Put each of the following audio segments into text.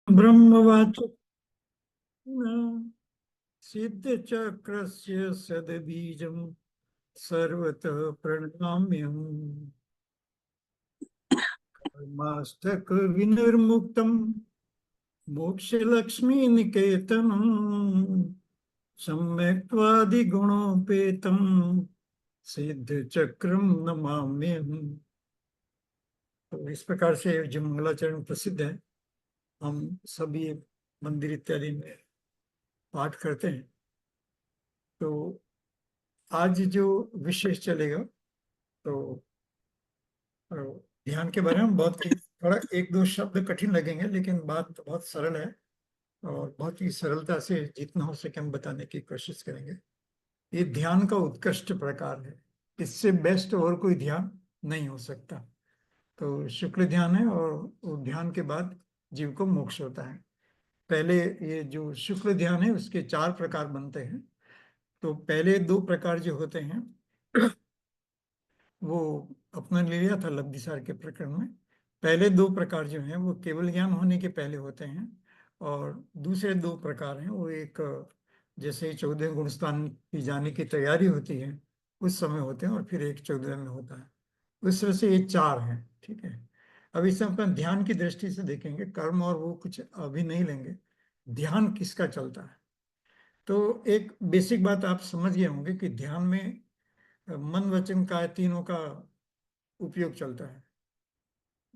ब्रह्मवाच सिद्ध चक्रस्य सदबीजं सर्वतः प्रणमाम्यहम् कर्माष्टक विनिर्मुक्तं मोक्षलक्ष्मी निकेतनं सम्यक्त्वादिगुणोपेतं सिद्ध चक्रम नमाम्यहम्। तो इस प्रकार से जो मंगलाचरण प्रसिद्ध है, हम सभी मंदिर इत्यादि में पाठ करते हैं। तो आज जो विशेष चलेगा, तो ध्यान के बारे में बहुत ही थोड़ा एक दो शब्द कठिन लगेंगे, लेकिन बात तो बहुत सरल है और बहुत ही सरलता से जितना हो सके हम बताने की कोशिश करेंगे। ये ध्यान का उत्कृष्ट प्रकार है, इससे बेस्ट और कोई ध्यान नहीं हो सकता। तो शुक्ल ध्यान है और वो ध्यान के बाद जीव को मोक्ष होता है। पहले ये जो शुक्ल ध्यान है उसके 4 प्रकार बनते हैं। तो पहले 2 प्रकार जो होते हैं वो अपने ले लिया था लब्धिसार के प्रकरण में। पहले 2 प्रकार जो हैं वो केवल ज्ञान होने के पहले होते हैं, और दूसरे 2 प्रकार हैं वो एक जैसे 14 गुण स्थान की जाने की तैयारी होती है उस समय होते हैं, और फिर एक 14 में होता है। उस तरह से ये 4 हैं। ठीक है, अब इसे अपन ध्यान की दृष्टि से देखेंगे, कर्म और वो कुछ अभी नहीं लेंगे। ध्यान किसका चलता है, तो एक बेसिक बात आप समझ गए होंगे कि ध्यान में मन वचन काय तीनों का उपयोग चलता है।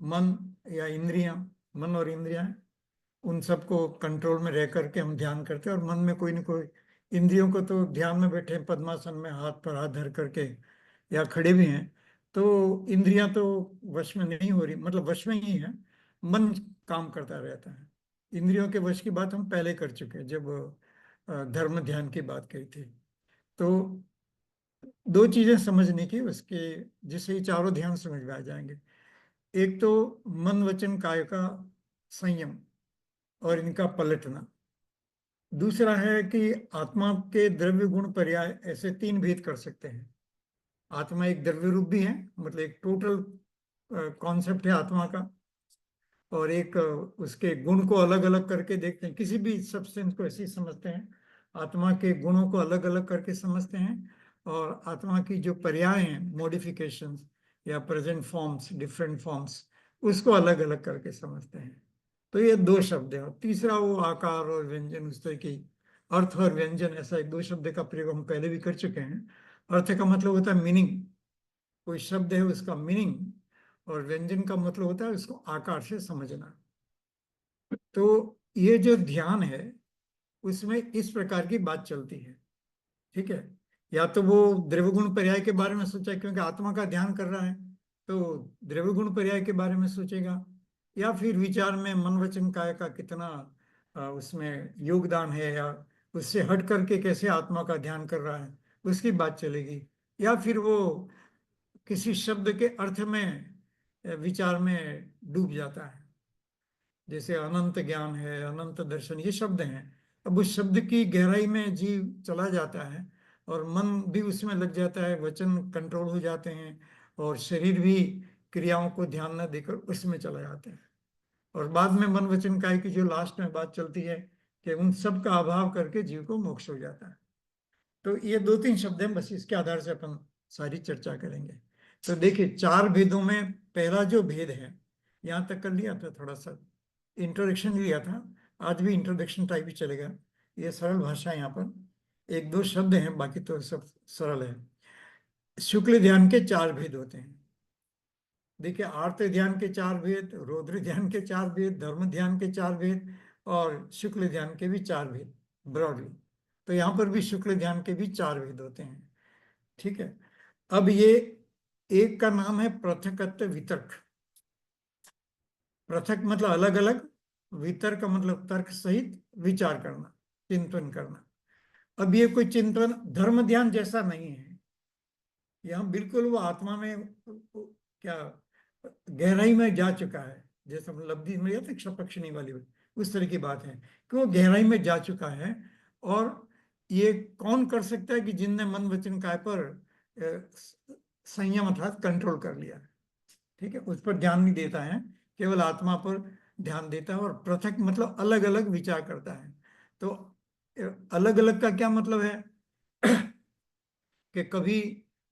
मन या इंद्रियां, मन और इंद्रियां, उन सबको कंट्रोल में रह करके हम ध्यान करते हैं। और मन में कोई न कोई, इंद्रियों को तो ध्यान में बैठे पद्मासन में हाथ पर हाथ धर करके या खड़े भी हैं, तो इंद्रियां तो वश में नहीं हो रही, मतलब वश में ही है, मन काम करता रहता है। इंद्रियों के वश की बात हम पहले कर चुके हैं जब धर्म ध्यान की बात कही थी। तो 2 चीजें समझने की उसके, जिससे ये चारों ध्यान समझ में आ जाएंगे। एक तो मन वचन काय का संयम और इनका पलटना। दूसरा है कि आत्मा के द्रव्य गुण पर्याय, ऐसे 3 भेद कर सकते हैं। आत्मा एक द्रव्य रूप भी है, मतलब एक टोटल कॉन्सेप्ट है आत्मा का, और एक उसके गुण को अलग अलग करके देखते हैं। किसी भी सब्सटेंस को ऐसे ही समझते हैं, आत्मा के गुणों को अलग अलग करके समझते हैं, और आत्मा की जो पर्याय हैं, मॉडिफिकेशंस या प्रेजेंट फॉर्म्स, डिफरेंट फॉर्म्स, उसको अलग अलग करके समझते हैं। तो ये 2 शब्द है। और तीसरा वो आकार और व्यंजन, उस तरह की अर्थ और व्यंजन, ऐसा एक 2 शब्द का प्रयोग हम पहले भी कर चुके हैं। अर्थ का मतलब होता है मीनिंग, कोई शब्द है उसका मीनिंग, और व्यंजन का मतलब होता है उसको आकार से समझना। तो ये जो ध्यान है उसमें इस प्रकार की बात चलती है। ठीक है, या तो वो द्रव्यगुण पर्याय के बारे में सोचा, क्योंकि आत्मा का ध्यान कर रहा है तो द्रव्यगुण पर्याय के बारे में सोचेगा, या फिर विचार में मन वचन काय का कितना उसमें योगदान है, या उससे हट करके कैसे आत्मा का ध्यान कर रहा है उसकी बात चलेगी। या फिर वो किसी शब्द के अर्थ में विचार में डूब जाता है, जैसे अनंत ज्ञान है, अनंत दर्शन, ये शब्द हैं। अब उस शब्द की गहराई में जीव चला जाता है और मन भी उसमें लग जाता है, वचन कंट्रोल हो जाते हैं, और शरीर भी क्रियाओं को ध्यान न देकर उसमें चला जाता है। और बाद में मन वचन काय की जो लास्ट में बात चलती है कि उन सब का अभाव करके जीव को मोक्ष हो जाता है। तो ये 2-3 शब्द हैं, बस इसके आधार से अपन सारी चर्चा करेंगे। तो देखिए, 4 भेदों में पहला जो भेद है, यहाँ तक कर लिया था, थोड़ा सा इंट्रोडक्शन लिया था, आज भी इंट्रोडक्शन टाइप ही चलेगा। ये सरल भाषा है, यहाँ पर 1-2 शब्द हैं, बाकी तो सब सरल है। शुक्ल ध्यान के 4 भेद होते हैं। देखिए, आर्त ध्यान के 4 भेद, रौद्र ध्यान के 4 भेद, धर्म ध्यान के 4 भेद, और शुक्ल ध्यान के भी 4 भेद ब्रॉडली। तो यहाँ पर भी शुक्ल ध्यान के भी 4 भेद होते हैं। ठीक है, अब ये एक का नाम है पृथकत्व वितर्क। पृथक मतलब अलग अलग, वितर्क का मतलब तर्क सहित विचार करना, चिंतन करना। अब ये कोई चिंतन धर्म ध्यान जैसा नहीं है, यहाँ बिल्कुल वो आत्मा में क्या गहराई में जा चुका है, जैसे हम लब्धि में या क्षपक्षणी वाली उस तरह की बात है कि वो गहराई में जा चुका है। और ये कौन कर सकता है कि जिनने मन वचन काय पर संयम अर्थात कंट्रोल कर लिया है। ठीक है, उस पर ध्यान नहीं देता है, केवल आत्मा पर ध्यान देता है, और पृथक मतलब अलग अलग विचार करता है। तो अलग अलग का क्या मतलब है कि कभी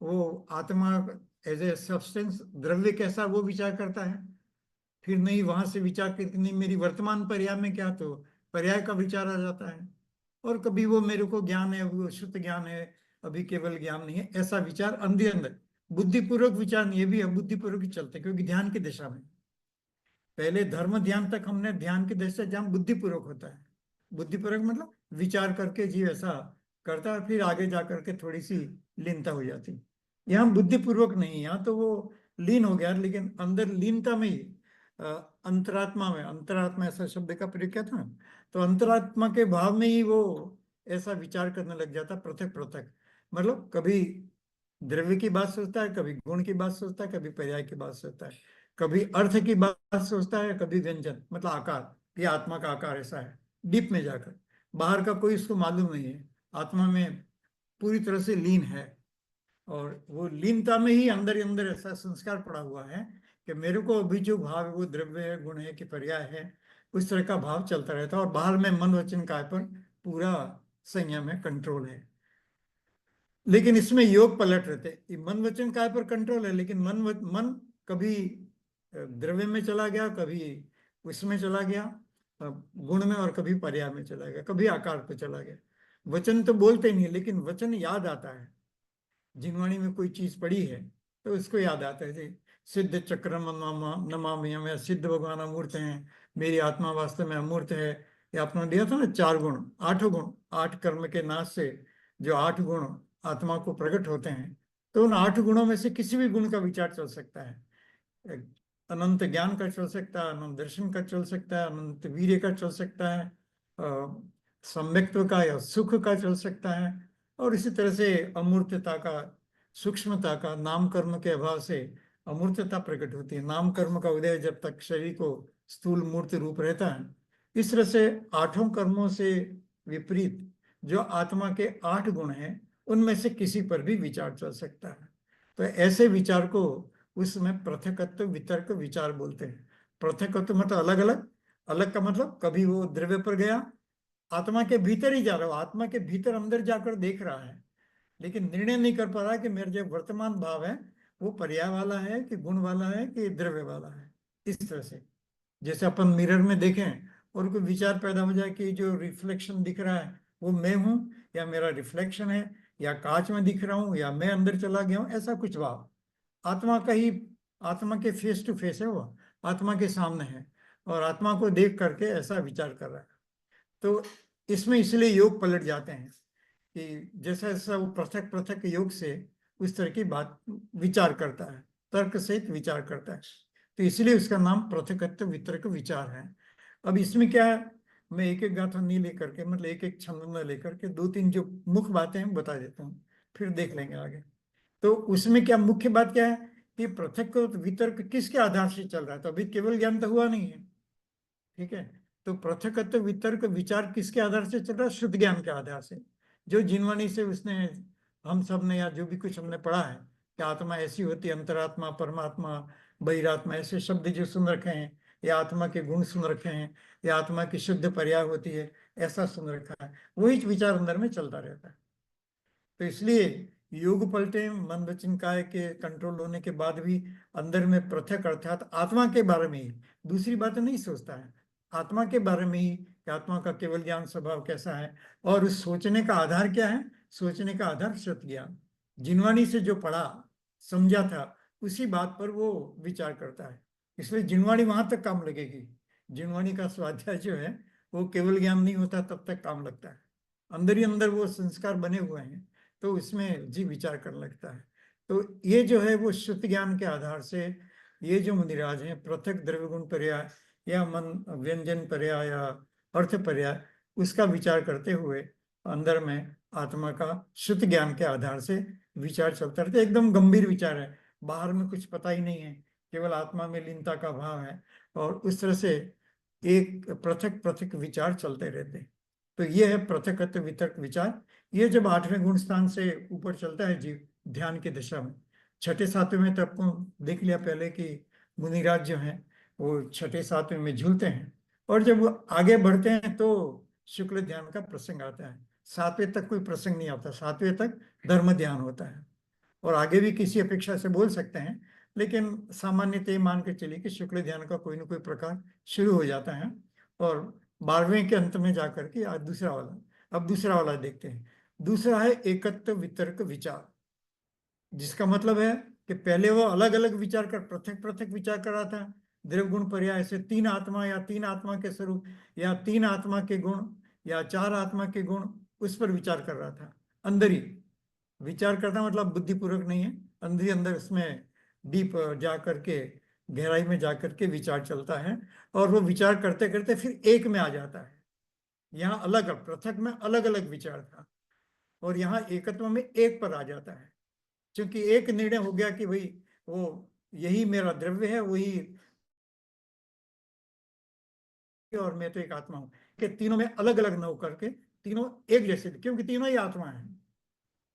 वो आत्मा एज ए सब्सटेंस, द्रव्य कैसा, वो विचार करता है, फिर नहीं वहां से विचार करके नहीं मेरी वर्तमान पर्याय में क्या, तो पर्याय का विचार आ जाता है। और कभी वो मेरे को ज्ञान है, वो शुद्ध ज्ञान है, अभी केवल ज्ञान नहीं है, ऐसा विचार अंदर अंदर, बुद्धिपूर्वक विचार नहीं, ये भी बुद्धिपूर्वक ही चलते, क्योंकि ध्यान की दिशा में पहले धर्म ध्यान तक हमने ध्यान की दिशा, ध्यान बुद्धिपूर्वक होता है। बुद्धिपूर्वक मतलब विचार करके जीव ऐसा करता है, फिर आगे जा करके थोड़ी सी लीनता हो जाती है। यहाँ बुद्धिपूर्वक नहीं, यहाँ तो वो लीन हो गया, लेकिन अंदर लीनता में ही अ, अंतरात्मा में, अंतरात्मा ऐसा शब्द का प्रयोग किया था ना, तो अंतरात्मा के भाव में ही वो ऐसा विचार करने लग जाता, पृथक पृथक, मतलब कभी द्रव्य की बात सोचता है, कभी गुण की बात सोचता है, कभी पर्याय की बात सोचता है, कभी अर्थ की बात सोचता है, कभी व्यंजन मतलब आकार, ये आत्मा का आकार ऐसा है, डीप में जाकर, बाहर का कोई उसको मालूम नहीं है, आत्मा में पूरी तरह से लीन है। और वो लीनता में ही अंदर ही अंदर ऐसा संस्कार पड़ा हुआ है कि मेरे को अभी जो भाव है वो द्रव्य है, गुण है कि पर्याय है, उस तरह का भाव चलता रहता है, और बाहर में मन वचन काय पर पूरा संयम है, कंट्रोल है। लेकिन इसमें योग पलट रहते हैं, ये मन वचन काय पर कंट्रोल है, लेकिन मन कभी द्रव्य में चला गया, कभी उसमें चला गया, गुण में, और कभी पर्याय में चला गया, कभी आकार पे चला गया। वचन तो बोलते नहीं है, लेकिन वचन याद आता है, जिनवाणी में कोई चीज पड़ी है तो उसको याद आता है जी, सिद्ध चक्रम नमामि, या सिद्ध भगवान अमूर्त हैं, मेरी आत्मा वास्तव में अमूर्त है। ये आपने दिया था ना, 4 गुण, 8 गुण, 8 कर्म के नाश से जो 8 गुण आत्मा को प्रकट होते हैं, तो उन 8 गुणों में से किसी भी गुण का विचार चल सकता है। अनंत ज्ञान का चल सकता है, अनंत दर्शन का चल सकता है, अनंत वीर्य का चल सकता है, सम्यक्त्व का या सुख का चल सकता है, और इसी तरह से अमूर्तता का, सूक्ष्मता का, नाम कर्म के अभाव से अमूर्तता प्रकट होती है, नाम कर्म का उदय जब तक शरीर को स्थूल मूर्त रूप रहता है। इस तरह से 8 कर्मों से विपरीत जो आत्मा के 8 गुण हैं, उनमें से किसी पर भी विचार चल सकता है। तो ऐसे विचार को उसमें पृथकत्व वितर्क विचार बोलते हैं। पृथकत्व मतलब अलग अलग, अलग का मतलब कभी वो द्रव्य पर गया, आत्मा के भीतर ही जा रहा हो, आत्मा के भीतर अंदर जाकर देख रहा है, लेकिन निर्णय नहीं कर पा रहा कि मेरा जो वर्तमान भाव है वो पर्याय वाला है कि गुण वाला है कि द्रव्य वाला है। इस तरह से जैसे अपन मिरर में देखें और कोई विचार पैदा हो जाए कि जो रिफ्लेक्शन दिख रहा है वो मैं हूं, या मेरा रिफ्लेक्शन है, या कांच में दिख रहा हूं, या मैं अंदर चला गया हूं, ऐसा कुछ भाव आत्मा का ही, आत्मा के फेस टू फेस है वो, आत्मा के सामने है, और आत्मा को देख करके ऐसा विचार कर रहा है। तो इसमें इसलिए योग पलट जाते हैं कि जैसा जैसा वो पृथक पृथक योग से उस तरह की बात विचार करता है, तर्क सहित विचार करता है, तो इसलिए उसका नाम पृथकत्व वितर्क विचार है। अब इसमें क्या है, मैं एक एक गाथा नहीं लेकर के, मतलब एक एक छंद में लेकर के 2-3 जो मुख्य बातें हैं बता देता हूँ, फिर देख लेंगे आगे। तो उसमें क्या मुख्य बात क्या है कि पृथक वितर्क किसके आधार से चल रहा है, तो अभी केवल ज्ञान तो हुआ नहीं है, ठीक है। तो पृथकत्व वितर्क विचार किसके आधार से चल रहा है, शुद्ध ज्ञान के आधार से, जो जिनवाणी से उसने, हम सब ने या जो भी कुछ हमने पढ़ा है कि आत्मा ऐसी होती है, अंतरात्मा, परमात्मा, बहिरात्मा, ऐसे शब्द जो सुन रखे हैं, या आत्मा के गुण सुन रखे हैं, या आत्मा की शुद्ध पर्याय होती है, ऐसा सुन रखा है, वही विचार अंदर में चलता रहता है। तो इसलिए योग पलटे, मन वचन काय के कंट्रोल होने के बाद भी अंदर में पृथक अर्थात आत्मा के बारे में ही, दूसरी बातें नहीं सोचता है, आत्मा के बारे में ही कि आत्मा का केवल ज्ञान स्वभाव कैसा है, और उस सोचने का आधार क्या है, सोचने का आधार सत ज्ञान, जिनवाणी से जो पढ़ा समझा था उसी बात पर वो विचार करता है। इसलिए जिनवाणी वहां तक काम लगेगी, जिनवाणी का स्वाध्याय जो है वो केवल ज्ञान नहीं होता तब तक काम लगता है, अंदर ही अंदर वो संस्कार बने हुए हैं, तो इसमें जी विचार करने लगता है। तो ये जो है वो शुद्ध ज्ञान के आधार से ये जो मुनिराज हैं पृथक द्रव्य गुण पर्याय या मन व्यंजन पर्याय या अर्थ पर्याय, उसका विचार करते हुए अंदर में आत्मा का शुद्ध ज्ञान के आधार से विचार चलता रहता है, एकदम गंभीर विचार है, बाहर में कुछ पता ही नहीं है, केवल आत्मा में लीनता का भाव है, और उस तरह से एक पृथक पृथक विचार चलते रहते हैं। तो ये है पृथकत्व वितर्क विचार। ये जब 8वें गुण स्थान से ऊपर चलता है जीव ध्यान की दिशा में, छठे सातवें में तो आपको देख लिया पहले कि मुनिराज जो है वो छठे सातवें में झूलते हैं। और जब वो आगे बढ़ते हैं तो शुक्ल ध्यान का प्रसंग आता है। सातवें तक कोई प्रसंग नहीं आता, सातवें तक धर्म ध्यान होता है। और आगे भी किसी अपेक्षा से बोल सकते हैं, लेकिन सामान्यतः ये मान के चलिए कि शुक्ल ध्यान का कोई ना कोई प्रकार शुरू हो जाता है। और 12वें के अंत में जाकर के आज दूसरा वाला, अब दूसरा वाला देखते हैं। दूसरा है एकत्व वितर्क विचार, जिसका मतलब है कि पहले वो अलग अलग विचार कर, पृथक पृथक विचार कर रहा था। द्रव्य गुण पर्याय से तीन आत्मा या तीन आत्मा के स्वरूप या तीन आत्मा के गुण या चार आत्मा के गुण, उस पर विचार कर रहा था। अंदर ही विचार करना मतलब बुद्धिपूर्वक नहीं है, अंदर ही अंदर उसमें डीप जा करके, गहराई में जा करके विचार चलता है। और वो विचार करते करते फिर एक में आ जाता है। यहाँ अलग पृथक में अलग अलग विचार था, और यहाँ एकत्व में एक पर आ जाता है। क्योंकि एक निर्णय हो गया कि भाई वो यही मेरा द्रव्य है, वही, और मैं तो एक आत्मा हूं, कि तीनों में अलग अलग न होकर के तीनों एक जैसे थे, क्योंकि तीनों ही आत्मा है।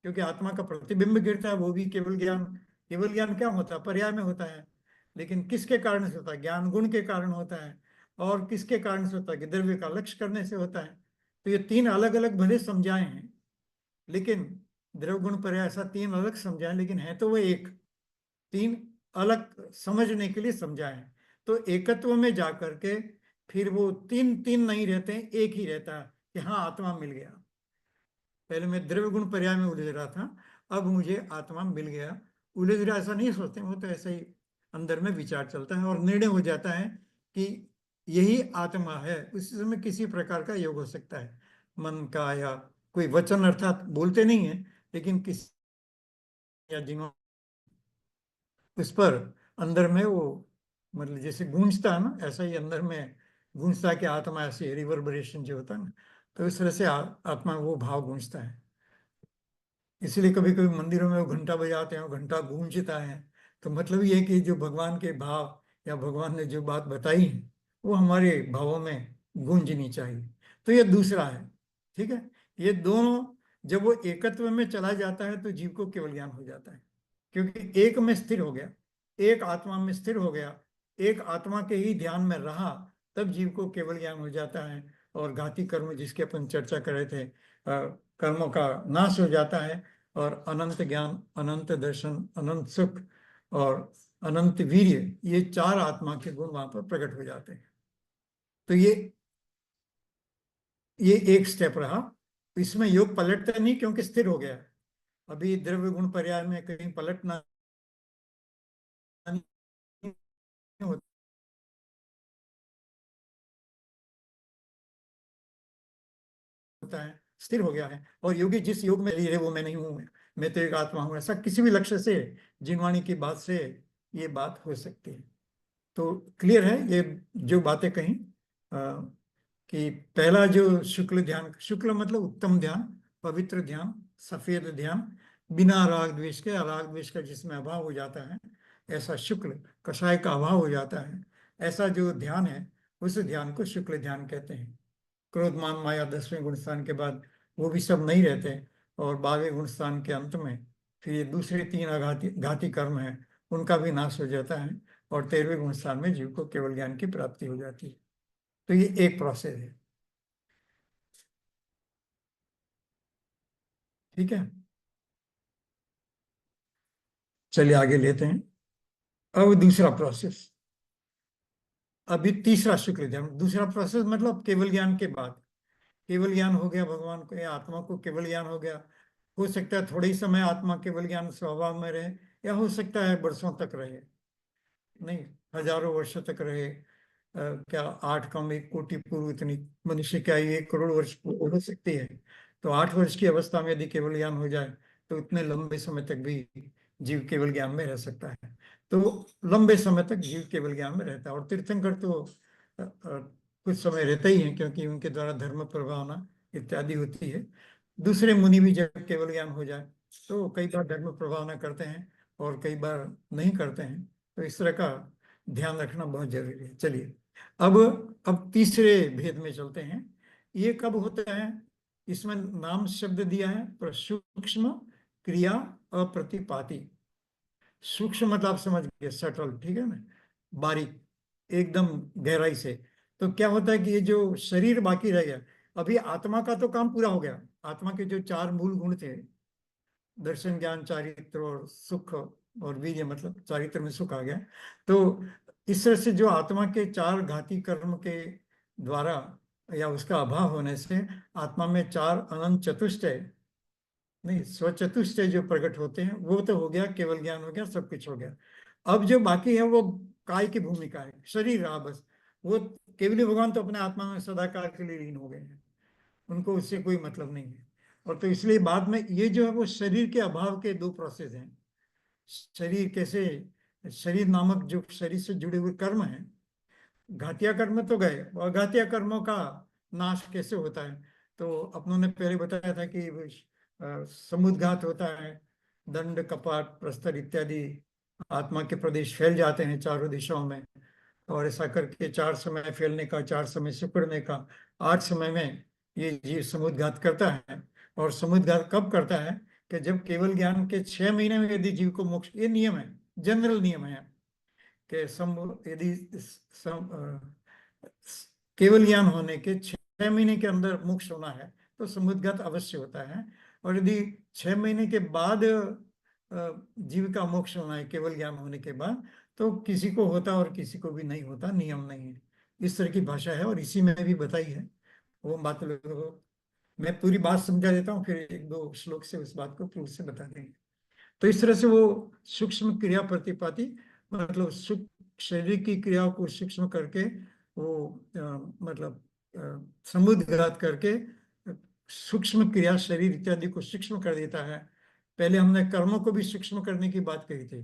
क्योंकि आत्मा का प्रतिबिंब गिरता है, वो भी केवल ज्ञान। केवल ज्ञान क्या होता है? पर्याय में होता है। लेकिन किसके कारण से होता है? ज्ञान गुण के कारण होता है। और किसके कारण से होता है? कि द्रव्य का लक्ष्य करने से होता है। तो ये तीन अलग अलग भले समझाए हैं, लेकिन द्रव्य गुण पर्याय ऐसा तीन अलग समझाए, लेकिन है तो वो एक। तीन अलग समझने के लिए समझाए हैं। तो एकत्व में जाकर के फिर वो तीन तीन नहीं रहते हैं, एक ही रहता है कि हाँ आत्मा मिल गया। पहले मैं द्रव्य गुण पर्याय में उलझ रहा था, अब मुझे आत्मा मिल गया। उलझ रहा ऐसा नहीं सोचते, वो तो ऐसे ही अंदर में विचार चलता है और निर्णय हो जाता है कि यही आत्मा है। उस समय किसी प्रकार का योग हो सकता है, मन का या कोई वचन, अर्थात बोलते नहीं है, लेकिन किसी या जिन्होंने उस पर अंदर में वो, मतलब जैसे गूंजता है ना, ऐसा ही अंदर में गूंजता है कि आत्मा ऐसी रिवर्बरेशन जो होता है ना, तो इस तरह से आत्मा वो भाव गूंजता है। इसलिए कभी कभी मंदिरों में वो घंटा बजाते हैं, वो घंटा गूंजता है। तो मतलब ये है कि जो भगवान के भाव या भगवान ने जो बात बताई है, वो हमारे भावों में गूंजनी चाहिए। तो ये दूसरा है। ठीक है। ये दोनों जब वो एकत्व में चला जाता है तो जीव को केवल ज्ञान हो जाता है, क्योंकि एक में स्थिर हो गया, एक आत्मा में स्थिर हो गया, एक आत्मा के ही ध्यान में रहा, तब जीव को केवल ज्ञान हो जाता है। और घाती कर्म जिसके अपन चर्चा कर रहे थे, कर्मों का नाश हो जाता है, और अनंत ज्ञान, अनंत दर्शन, अनंत सुख और अनंत वीर्य, ये चार आत्मा के गुण वहां पर प्रकट हो जाते हैं। तो ये एक स्टेप रहा। इसमें योग पलटता नहीं, क्योंकि स्थिर हो गया। अभी द्रव्य गुण पर्याय में कहीं पलटना नहीं होता है, स्थिर हो गया है। और योगी जिस योग में रही है वो मैं नहीं हूं, मैं तो एक आत्मा हूं, ऐसा किसी भी लक्ष्य से, जिनवाणी की बात से ये बात हो सकती है। तो क्लियर है ये जो बातें कही, कि पहला जो शुक्ल ध्यान, शुक्ल मतलब उत्तम ध्यान, पवित्र ध्यान, सफेद ध्यान, बिना राग द्वेष के, राग द्वेष का जिसमें अभाव हो जाता है, ऐसा शुक्ल, कषाय का अभाव हो जाता है, ऐसा जो ध्यान है, उस ध्यान को शुक्ल ध्यान कहते हैं। क्रोध मान माया 10वें गुण स्थान के बाद वो भी सब नहीं रहते, और 12वें गुण स्थान के अंत में फिर ये दूसरे तीन आघाती घाती कर्म है, उनका भी नाश हो जाता है, और 13वें गुण स्थान में जीव को केवल ज्ञान की प्राप्ति हो जाती है। तो ये एक प्रोसेस है। ठीक है, चलिए आगे लेते हैं। अब दूसरा प्रोसेस, अभी तीसरा शुक्र ध्यान, दूसरा प्रोसेस मतलब केवल ज्ञान के बाद। केवल ज्ञान हो गया, भगवान को या आत्मा को केवल ज्ञान हो गया। हो सकता है थोड़े ही समय आत्मा केवल ज्ञान स्वभाव में रहे, या हो सकता है वर्षों तक रहे, नहीं, हजारों वर्षों तक रहे। क्या 8 कम 1 कोटि पूर्व इतनी मनुष्य क्या ये 1 करोड़ वर्ष पूर्व हो सकती है? तो 8 वर्ष की अवस्था में यदि केवल ज्ञान हो जाए, तो इतने लंबे समय तक भी जीव केवल ज्ञान में रह सकता है। तो लंबे समय तक जीव केवल ज्ञान में रहता है। और तीर्थंकर तो कुछ समय रहता ही है, क्योंकि उनके द्वारा धर्म प्रभावना इत्यादि होती है। दूसरे मुनि भी जब केवल ज्ञान हो जाए तो कई बार धर्म प्रभावना करते हैं, और कई बार नहीं करते हैं। तो इस तरह का ध्यान रखना बहुत जरूरी है। चलिए, अब तीसरे भेद में चलते हैं। ये कब होता है? इसमें नाम शब्द दिया है, पर सूक्ष्म क्रिया अप्रतिपाती। सूक्ष्म मतलब आप समझ गए, सटल, ठीक है ना, बारीक, एकदम गहराई से। तो क्या होता है कि ये जो शरीर बाकी रह गया, अभी आत्मा का तो काम पूरा हो गया। आत्मा के जो चार मूल गुण थे, दर्शन, ज्ञान, चारित्र और सुख और वीर्य, मतलब चारित्र में सुख आ गया। तो इस तरह से जो आत्मा के चार घाती कर्म के द्वारा या उसका अभाव होने से आत्मा में चार अनंत चतुष्टय, नहीं स्वचतुष्टय जो प्रकट होते हैं, वो तो हो गया, केवल ज्ञान हो गया, सब कुछ हो गया। अब जो बाकी है वो काय की भूमिका है, शरीर रहा बस। वो केवली भगवान तो अपने आत्मा में सदाकाल के लिए लीन हो गए हैं, उनको उससे कोई मतलब नहीं है। और तो इसलिए बाद में ये जो है वो शरीर के अभाव के दो प्रोसेस हैं। शरीर कैसे, शरीर नामक जो शरीर से जुड़े हुए कर्म हैं, घातिया कर्म तो गए, और घातिया कर्मों का नाश कैसे होता है। तो अपनों ने पहले बताया था कि समुद्घात होता है, दंड, कपाट, प्रस्तर इत्यादि आत्मा के प्रदेश फैल जाते हैं चारों दिशाओं में। और ऐसा करके चार समय फैलने का, चार समय सिकुड़ने का, आठ समय में ये जीव समुद्घात करता है। और समुद्घात कब करता है कि जब केवल ज्ञान के 6 महीने में यदि जीव को मोक्ष, ये नियम है, जनरल नियम है कि यदि केवल ज्ञान होने के 6 महीने के अंदर मोक्ष होना है तो समुद्गत अवश्य होता है। और यदि 6 महीने के बाद जीव का मोक्ष होना है केवल ज्ञान होने के बाद, तो किसी को होता और किसी को भी नहीं होता, नियम नहीं है। इस तरह की भाषा है और इसी में भी बताई है वो बात। लोगों को मैं पूरी बात समझा देता हूँ, फिर एक दो श्लोक से उस बात को प्रूफ से बता देंगे। तो इस तरह से वो सूक्ष्म क्रिया प्रतिपाती, मतलब शरीर की क्रियाओं को सूक्ष्म करके वो मतलब समुद्घात करके सूक्ष्म क्रिया शरीर इत्यादि को सूक्ष्म कर देता है। पहले हमने कर्मों को भी सूक्ष्म करने की बात कही थी,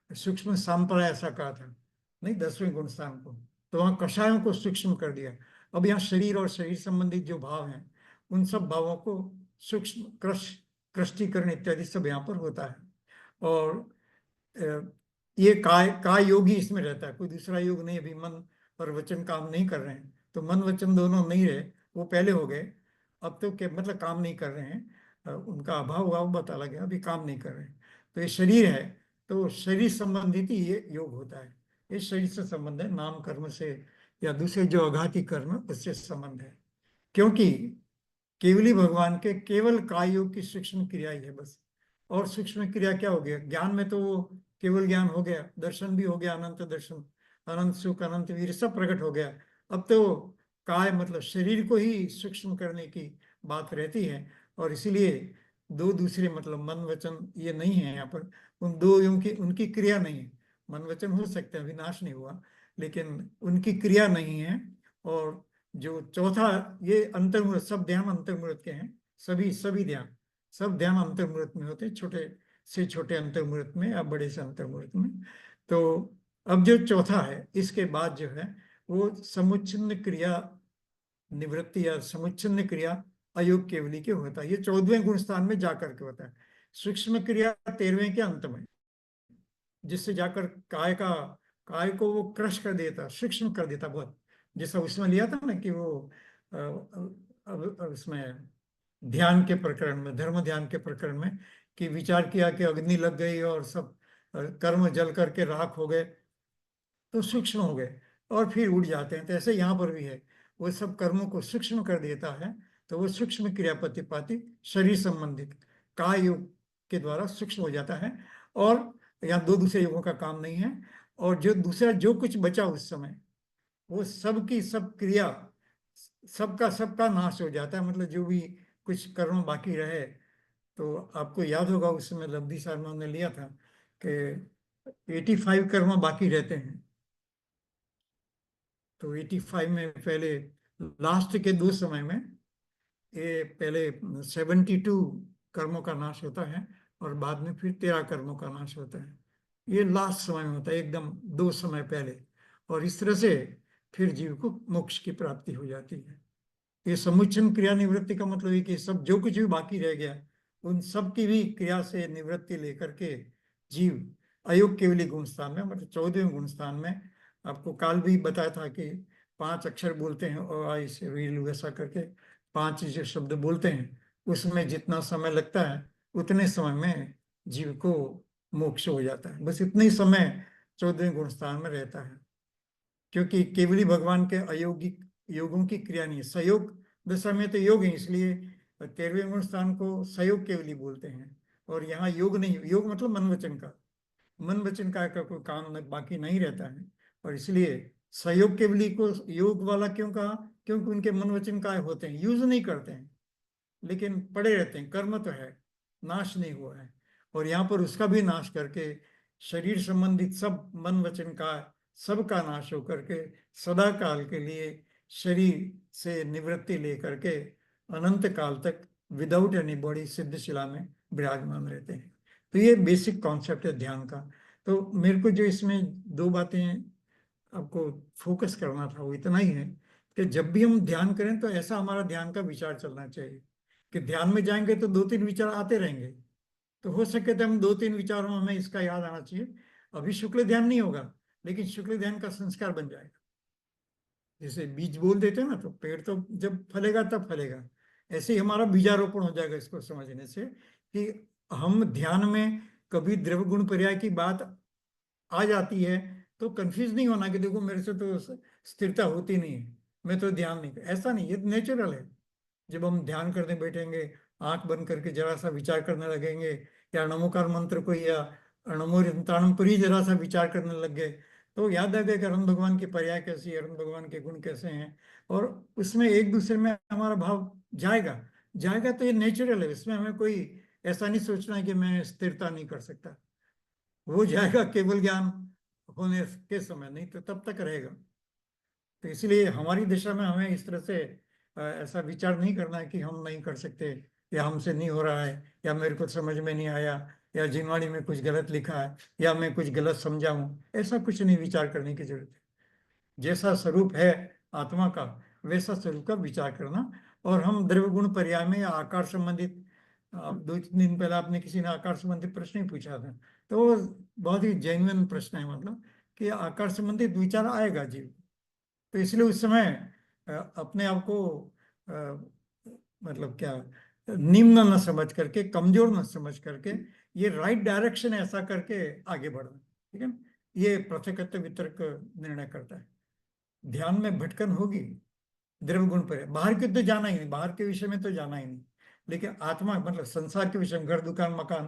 सूक्ष्म संप्रदाय ऐसा कहा था, नहीं 10वें गुण स्थान को। तो वहाँ कषायों को सूक्ष्म कर दिया। अब यहाँ शरीर और शरीर संबंधित जो भाव हैं, उन सब भावों को सूक्ष्म कृष्टीकरण इत्यादि सब यहाँ पर होता है। और ये काय योग ही इसमें रहता है, कोई दूसरा योग नहीं। अभी मन और वचन काम नहीं कर रहे हैं, तो मन वचन दोनों नहीं रहे, वो पहले हो गए। अब तो क्या मतलब काम नहीं कर रहे हैं, उनका अभाव हुआ वो बता लगे, अभी काम नहीं कर रहे हैं। तो ये शरीर है, तो शरीर संबंधित ही ये योग होता है। ये शरीर से संबंध है, नाम कर्म से या दूसरे जो अघाती कर्म उससे संबंध है। क्योंकि केवली भगवान के केवल काय योग की सूक्ष्म क्रिया ही है बस। और सूक्ष्म क्रिया क्या हो गया, ज्ञान में तो वो केवल ज्ञान हो गया, दर्शन भी हो गया, अनंत दर्शन, अनंत सुख, अनंत वीर सब प्रकट हो गया। अब तो काय मतलब शरीर को ही सूक्ष्म करने की बात रहती है। और इसीलिए दो दूसरे मतलब मन वचन ये नहीं है यहाँ पर, उन दो यों की उनकी क्रिया नहीं है। मन वचन हो सकते हैं, विनाश नहीं हुआ, लेकिन उनकी क्रिया नहीं है। और जो चौथा, ये अंतर्मुहूर्त, सब ध्यान अंतर्मुहूर्त के हैं, सभी सभी ध्यान, सब ध्यान अंतर्मुहूर्त में होते हैं, छोटे से छोटे अंतर्मुहूर्त में या बड़े से अंतर्मुहूर्त में। तो अब जो चौथा है, इसके बाद जो है वो समुच्छिन्न क्रिया निवृत्ति या समुच्छिन्न क्रिया अयोग केवली के होता है। ये 14वें गुण स्थान में जाकर के होता है। सूक्ष्म क्रिया 13वें के अंत में, जिससे जाकर काय को वो क्रश कर देता, सूक्ष्म कर देता बहुत। जैसा उसमें लिया था ना कि वो अब उसमें ध्यान के प्रकरण में, धर्म ध्यान के प्रकरण में, कि विचार किया कि अग्नि लग गई और सब कर्म जल करके राख हो गए, तो सूक्ष्म हो गए और फिर उड़ जाते हैं। तो ऐसे यहाँ पर भी है, वो सब कर्मों को सूक्ष्म कर देता है। तो वो सूक्ष्म क्रिया प्रतिपाती शरीर संबंधित काय योग के द्वारा सूक्ष्म हो जाता है। और यहाँ दो दूसरे योगों का काम नहीं है। और जो दूसरा जो कुछ बचा उस समय, वो सब की सब क्रिया, सबका सबका नाश हो जाता है। मतलब जो भी कुछ कर्म बाकी रहे, तो आपको याद होगा उस समय लब्धि शर्मा ने लिया था कि 85 कर्म बाकी रहते हैं। तो 85 में पहले लास्ट के दो समय में ये पहले 72 कर्मों का नाश होता है और बाद में फिर 13 कर्मों का नाश होता है। ये लास्ट समय में होता है, एकदम दो समय पहले। और इस तरह से फिर जीव को मोक्ष की प्राप्ति हो जाती है। ये समुच्चन क्रिया निवृत्ति का मतलब है कि सब जो कुछ भी बाकी रह गया, उन सब की भी क्रिया से निवृत्ति लेकर के जीव अयोग केवली गुण स्थान में, मतलब 14वें गुण स्थान में, आपको काल भी बताया था कि 5 अक्षर बोलते हैं और आई से रील वैसा करके 5 जो शब्द बोलते हैं, उसमें जितना समय लगता है उतने समय में जीव को मोक्ष हो जाता है। बस इतने ही समय 14वें गुण स्थान में रहता है। क्योंकि केवली भगवान के अयोगिक योगों की क्रिया नहीं है। सहयोग दशा में तो योग है, इसलिए 13वें गुण स्थान को सहयोग केवली बोलते हैं। और यहाँ योग नहीं, योग मतलब मन वचन का, मन वचन का कोई काम बाकी नहीं रहता है। और इसलिए सहयोग केवली को योग वाला क्यों कहा? क्योंकि उनके मन वचन काय होते हैं, यूज नहीं करते हैं, लेकिन पड़े रहते हैं, कर्म तो है, नाश नहीं हुआ है। और यहाँ पर उसका भी नाश करके शरीर संबंधित सब मन वचन का सबका नाश होकर के सदा काल के लिए शरीर से निवृत्ति लेकर के अनंत काल तक विदाउट एनी बॉडी सिद्धशिला में विराजमान रहते हैं। तो ये बेसिक कॉन्सेप्ट है ध्यान का। तो मेरे को जो इसमें दो बातें आपको फोकस करना था वो इतना ही है कि जब भी हम ध्यान करें तो ऐसा हमारा ध्यान का विचार चलना चाहिए कि ध्यान में जाएंगे तो दो तीन विचार आते रहेंगे। तो हो सके तो हम दो तीन विचारों में हमें इसका याद आना चाहिए। अभी शुक्ल ध्यान नहीं होगा, लेकिन शुक्ल ध्यान का संस्कार बन जाएगा। जैसे बीज बोल देते हैं ना, तो पेड़ तो जब फलेगा तब फलेगा, ऐसे ही हमारा बीजारोपण हो जाएगा इसको समझने से कि हम ध्यान में कभी द्रव्य गुण पर्याय की बात आ जाती है तो कंफ्यूज नहीं होना कि देखो मेरे से तो स्थिरता होती नहीं है, मैं तो ध्यान नहीं कर, ऐसा नहीं, ये नेचुरल है। जब हम ध्यान करने बैठेंगे, आंख बंद करके जरा सा विचार करने लगेंगे, या नमोकार मंत्र को या नमो ताणम पर ही जरा सा विचार करने लग गए, तो याद आ गया कि अरुण भगवान की पर्याय कैसी है, अरुण भगवान के गुण कैसे हैं, और उसमें एक दूसरे में हमारा भाव जाएगा जाएगा। तो ये नेचुरल है, इसमें हमें कोई ऐसा नहीं सोचना है कि मैं स्थिरता नहीं कर सकता। वो जाएगा केवल ज्ञान होने के समय, नहीं तो तब तक रहेगा। तो इसलिए हमारी दिशा में हमें इस तरह से ऐसा विचार नहीं करना है कि हम नहीं कर सकते, या हमसे नहीं हो रहा है, या मेरे को समझ में नहीं आया, या जिनवाणी में कुछ गलत लिखा है, या मैं कुछ गलत समझा हूँ, ऐसा कुछ नहीं विचार करने की जरूरत है। जैसा स्वरूप है आत्मा का, वैसा स्वरूप का विचार करना। और हम द्रव्य गुण पर्याय में या आकार संबंधित, दो तीन दिन पहले आपने किसी ने आकार संबंधित प्रश्न ही पूछा था, तो वो बहुत ही जेन्युइन प्रश्न है, मतलब कि आकार संबंधित विचार आएगा जीव। तो इसलिए उस समय अपने आप को अ, मतलब क्या, निम्न न समझ करके, कमजोर न समझ करके, ये राइट डायरेक्शन ऐसा करके आगे बढ़ना, ठीक है ना? ये प्रत्यक्ष वितर्क निर्णय करता है। ध्यान में भटकन होगी, द्रव्य गुण पर है, बाहर के तो जाना ही नहीं, बाहर के विषय में तो जाना ही नहीं, लेकिन आत्मा मतलब संसार के विषय में, घर दुकान मकान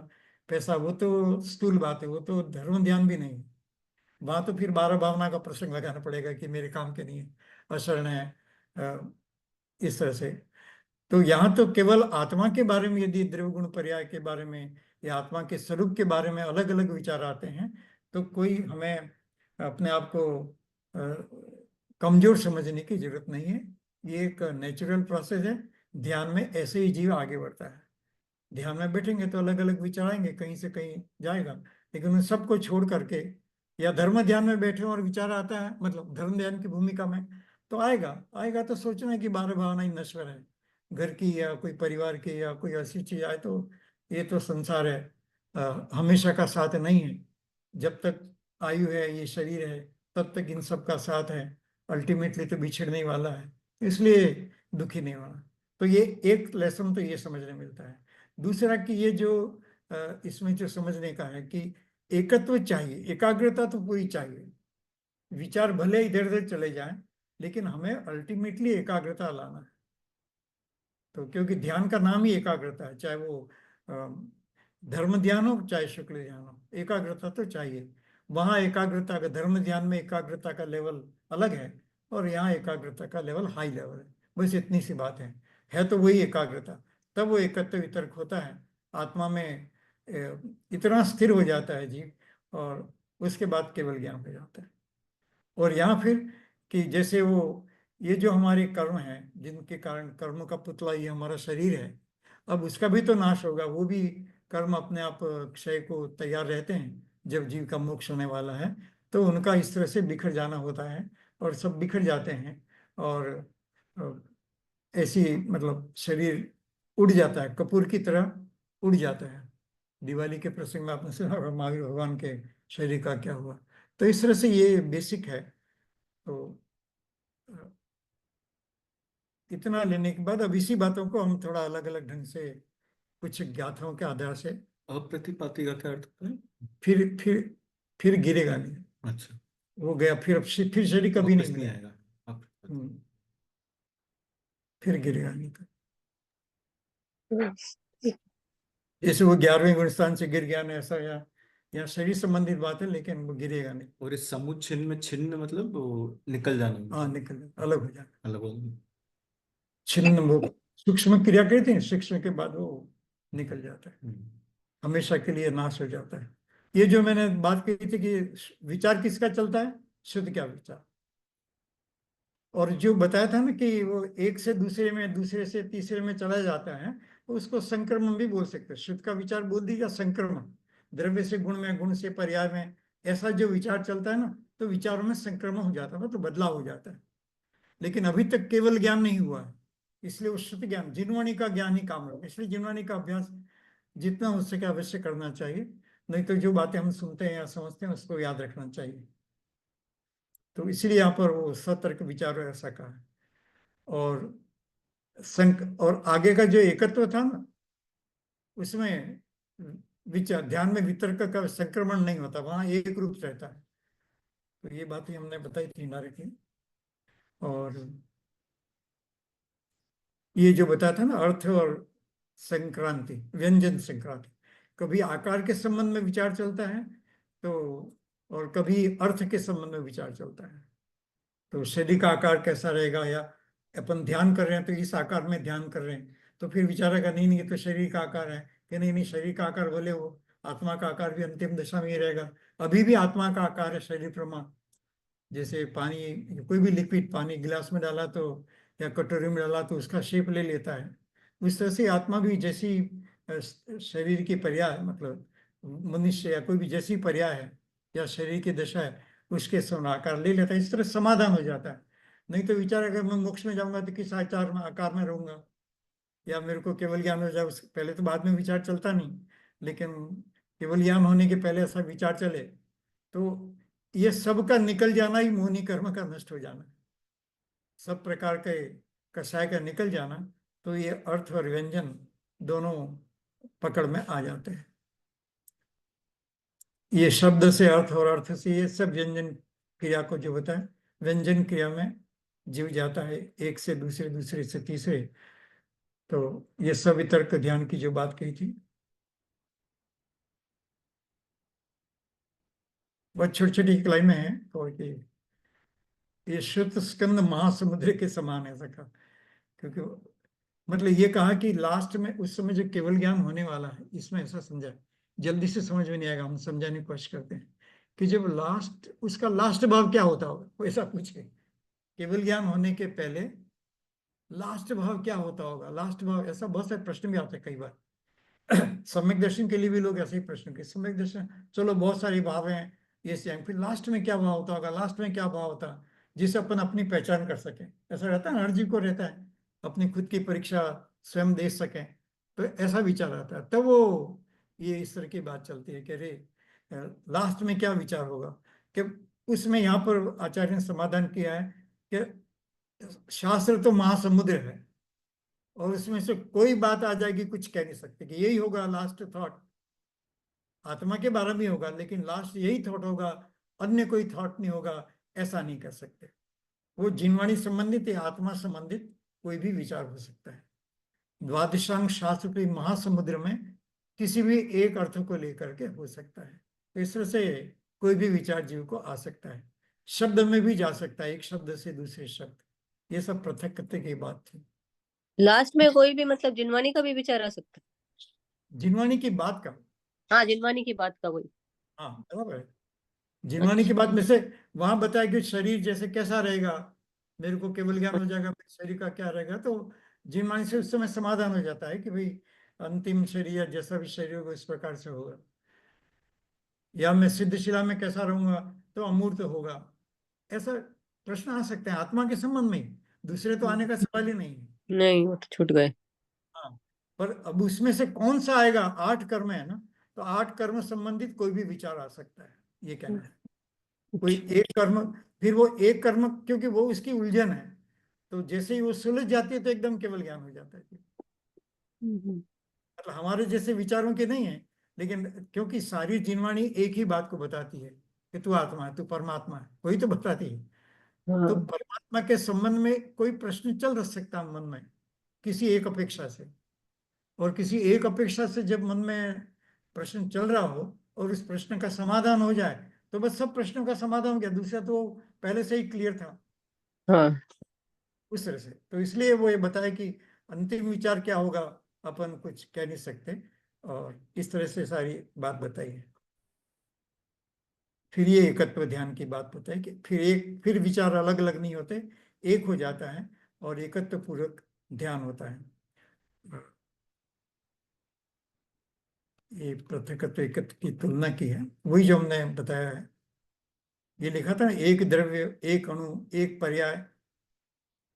पैसा, वो तो स्थूल बात है, वो तो धर्म ध्यान भी नहीं है। वहां तो फिर 12 भावना का प्रसंग लगाना पड़ेगा कि मेरे काम के नहीं है, अशरण है, इस तरह से। तो यहाँ तो केवल आत्मा के बारे में यदि द्रव्य गुण पर्याय के बारे में या आत्मा के स्वरूप के बारे में अलग अलग विचार आते हैं, तो कोई हमें अपने आप को कमजोर समझने की जरूरत नहीं है। ये एक नेचुरल प्रोसेस है। ध्यान में ऐसे ही जीव आगे बढ़ता है। ध्यान में बैठेंगे तो अलग अलग विचार आएंगे, कहीं से कहीं जाएगा, लेकिन उन सबको छोड़ करके, या धर्म ध्यान में बैठे और विचार आता है, मतलब धर्म ध्यान की भूमिका में, तो आएगा आएगा तो सोचना है कि 12 भावना ही नश्वर है, घर की या कोई परिवार की या कोई ऐसी चीज आए तो ये तो संसार है, हमेशा का साथ नहीं है। जब तक आयु है, ये शरीर है, तब तक इन सब का साथ है, अल्टीमेटली तो बिछड़ने ही वाला है, इसलिए दुखी नहीं होना। तो ये एक लेसन तो ये समझने मिलता है। दूसरा कि ये जो इसमें जो समझने का है कि एकत्व चाहिए, एकाग्रता तो पूरी चाहिए। विचार भले इधर उधर चले जाएं, लेकिन हमें अल्टीमेटली एकाग्रता लाना है। तो क्योंकि ध्यान का नाम ही एकाग्रता है, चाहे वो धर्म ध्यान हो चाहे शुक्ल ध्यान हो, एकाग्रता तो चाहिए। वहाँ एकाग्रता का, धर्म ध्यान में एकाग्रता का लेवल अलग है, और यहाँ एकाग्रता का लेवल हाई लेवल है। बस इतनी सी बात है तो वही एकाग्रता। तब वो एकत्व वितर्क होता है, आत्मा में इतना स्थिर हो जाता है जीव, और उसके बाद केवल ज्ञान हो जाता है। और यहाँ फिर कि जैसे वो, ये जो हमारे कर्म हैं जिनके कारण कर्म का पुतला ये हमारा शरीर है, अब उसका भी तो नाश होगा, वो भी कर्म अपने आप क्षय को तैयार रहते हैं जब जीव का मोक्ष होने वाला है। तो उनका इस तरह से बिखर जाना होता है, और सब बिखर जाते हैं, और ऐसी मतलब शरीर उड़ जाता है, कपूर की तरह उड़ जाता है। दिवाली के प्रसंग में आपने सुना होगा महावीर भगवान के शरीर का क्या हुआ। तो इस तरह से ये बेसिक है। तो अ, इतना लेने के बाद अब इसी बातों को हम थोड़ा अलग अलग ढंग से कुछ गाथाओं के आधार से, अप्रतिपाती का क्या अर्थ है? फिर गिरेगा नहीं। अच्छा। वो गया, फिर शरीर कभी नहीं वापस नहीं मिलेगा। आएगा। आप हम्म, फिर गिरेगा नहीं तो। जैसे वो 11वें गुण स्थान से गिर गया ना, ऐसा या शरीर संबंधित बात है, लेकिन वो गिरेगा नहीं। और इस समुच्छिन्न में छिन्न मतलब वो निकल जाना हाँ, मतलब, निकल अलग हो जाएगा। अलग हो जाना। छिन्न वो सूक्ष्म क्रिया कहते हैं, सूक्ष्म के बाद वो निकल जाता है, हम्म। हमेशा के लिए नाश हो जाता है। ये जो मैंने बात कही थी कि विचार किसका चलता है, शुद्ध क्या विचार। और जो बताया था ना कि वो एक से दूसरे में, दूसरे से तीसरे में चला जाता है, तो उसको संक्रमण भी बोल सकते हैं। शुद्ध का विचार बोल दीजिए, संक्रमण, द्रव्य से गुण में, गुण से पर्याय में, ऐसा जो विचार चलता है ना, तो विचारों में संक्रमण हो जाता है, तो बदलाव हो जाता है। लेकिन अभी तक केवल ज्ञान नहीं हुआ है, इसलिए वो शुद्ध ज्ञान, जिनवाणी का ज्ञान ही काम है। इसलिए जिनवाणी का अभ्यास जितना हो सके अवश्य करना चाहिए, नहीं तो जो बातें हम सुनते हैं या समझते हैं उसको याद रखना चाहिए। तो इसलिए यहाँ पर वो सतर्क विचार ऐसा कहा है। और और आगे का जो एकत्व था ना, उसमें विचार ध्यान में वितर्क का संक्रमण नहीं होता, वहां एक रूप रहता है। तो ये बात ही हमने बताई थी नारे की। और ये जो बताया था ना, अर्थ और संक्रांति, व्यंजन संक्रांति, कभी आकार के संबंध में विचार चलता है, तो और कभी अर्थ के संबंध में विचार चलता है। तो शरीर का आकार कैसा रहेगा, या अपन ध्यान कर रहे हैं तो इस आकार में ध्यान कर रहे हैं, तो फिर विचार का नहीं नहीं ये तो शरीर का आकार है, कि नहीं नहीं शरीर का आकार बोले, वो आत्मा का आकार भी अंतिम दशा में ही रहेगा। अभी भी आत्मा का आकार है शरीर प्रमाण। जैसे पानी, कोई भी लिक्विड पानी गिलास में डाला तो, या कटोरी में डाला तो उसका शेप ले लेता है। उस तरह से आत्मा भी जैसी शरीर की पर्याय, मतलब मनुष्य या कोई भी जैसी पर्याय है या शरीर की दशा है, उसके समान आकार ले लेता है। इस तरह समाधान हो जाता है। नहीं तो विचार, अगर मैं मोक्ष में जाऊंगा तो किस आकार में रहूंगा, या मेरे को केवल ज्ञान हो जाए, उसके पहले तो बाद में विचार चलता नहीं, लेकिन केवल ज्ञान होने के पहले ऐसा विचार चले, तो ये सब का निकल जाना ही मोहनी कर्म का नष्ट हो जाना, सब प्रकार के कषाय का निकल जाना। तो ये अर्थ और व्यंजन दोनों पकड़ में आ जाते हैं। ये शब्द से अर्थ और अर्थ से ये सब व्यंजन क्रिया को जो बताए, व्यंजन क्रिया में जीव जाता है एक से दूसरे, दूसरे से तीसरे। तो ये सब वितर्क ध्यान की जो बात कही थी, वह छोटी छोटी इकाई में है। और कि ये श्रुत स्कंद महासमुद्र के समान है, ऐसा कहा। क्योंकि मतलब ये कहा कि लास्ट में उस समय जो केवल ज्ञान होने वाला है, इसमें ऐसा समझा, जल्दी से समझ में नहीं आएगा, हम समझाने की कोशिश करते हैं कि जब लास्ट, उसका लास्ट भाव क्या होता होगा, वो ऐसा पूछे, केवल ज्ञान होने के पहले लास्ट भाव क्या होता होगा, लास्ट भाव, ऐसा बहुत सारे प्रश्न भी आते हैं कई बार। सम्यक दर्शन के लिए भी लोग ऐसे ही प्रश्न के, सम्यक दर्शन चलो बहुत सारे भाव हैं, ये सेम, फिर लास्ट में क्या भाव होता होगा, लास्ट में क्या भाव होता, जिसे अपन अपनी पहचान कर सके। ऐसा रहता है ना, हर जीव को रहता है, अपनी खुद की परीक्षा स्वयं दे सकें। तो ऐसा विचार आता है, तब वो ये इस तरह की बात चलती है कि अरे लास्ट में क्या विचार होगा। कि उसमें यहाँ पर आचार्य ने समाधान किया है कि शास्त्र तो महासमुद्र है, और उसमें से कोई बात आ जाएगी, कुछ कह नहीं सकते कि यही होगा लास्ट थॉट, आत्मा के बारे में होगा, लेकिन लास्ट यही थॉट होगा, अन्य कोई थॉट नहीं होगा, ऐसा नहीं कर सकते। वो जिनवाणी संबंधित या आत्मा संबंधित कोई भी विचार हो सकता है। द्वादशांग शास्त्र के महासमुद्र में किसी भी एक अर्थ को लेकर के हो सकता है। तो इस तरह से कोई भी विचार जीव को आ सकता है, शब्द में भी जा सकता है, एक शब्द से दूसरे शब्द। ये सब पृथक की बात थी। लास्ट में कोई भी मतलब जिनवानी का भी विचार आ सकता है। जिनवाणी की बात का, हाँ, जिनवानी की बात का वही। हाँ बराबर है। जिनवानी की अच्छा। बात में से वहां बताया कि शरीर जैसे कैसा रहेगा, मेरे को केवल ज्ञान हो जाएगा फिर शरीर का क्या रहेगा, तो जिनवानी से उस समय समाधान हो जाता है कि भाई अंतिम शरीर या जैसा भी शरीर होगा इस प्रकार से होगा। या मैं सिद्धशिला में कैसा रहूंगा, तो अमूर्त होगा। ऐसा प्रश्न आ सकते हैं आत्मा के संबंध में ही, दूसरे तो आने का सवाल ही नहीं है। नहीं, वो तो छूट गए। हाँ, पर अब उसमें से कौन सा आएगा, 8 कर्म है ना, तो 8 कर्म संबंधित कोई भी विचार आ सकता है, ये कहना है। कोई एक कर्म, फिर वो एक कर्म, क्योंकि वो उसकी उलझन है, तो जैसे ही वो सुलझ जाती है तो एकदम केवल ज्ञान हो जाता है। हम्म। मतलब हमारे जैसे विचारों के नहीं है, लेकिन क्योंकि सारी जिनवाणी एक ही बात को बताती है कि तू आत्मा है, तू परमात्मा है, वही तो बताती है। तो हाँ परमात्मा के संबंध में कोई प्रश्न चल रह सकता मन में किसी एक अपेक्षा से, और किसी एक अपेक्षा से जब मन में प्रश्न चल रहा हो और उस प्रश्न का समाधान हो जाए तो बस सब प्रश्नों का समाधान हो गया, दूसरा तो पहले से ही क्लियर था। हाँ। उस तरह से तो इसलिए वो ये बताया कि अंतिम विचार क्या होगा अपन कुछ कह नहीं सकते, और इस तरह से सारी बात बताई है। फिर ये एकत्व ध्यान की बात बताई कि फिर विचार अलग अलग नहीं होते, एक हो जाता है और एकत्व पूर्वक ध्यान होता है। ये पृथकत्व एकत्व की तुलना की है, वही जो हमने बताया है। ये लिखा था ना, एक द्रव्य, एक अणु, एक पर्याय,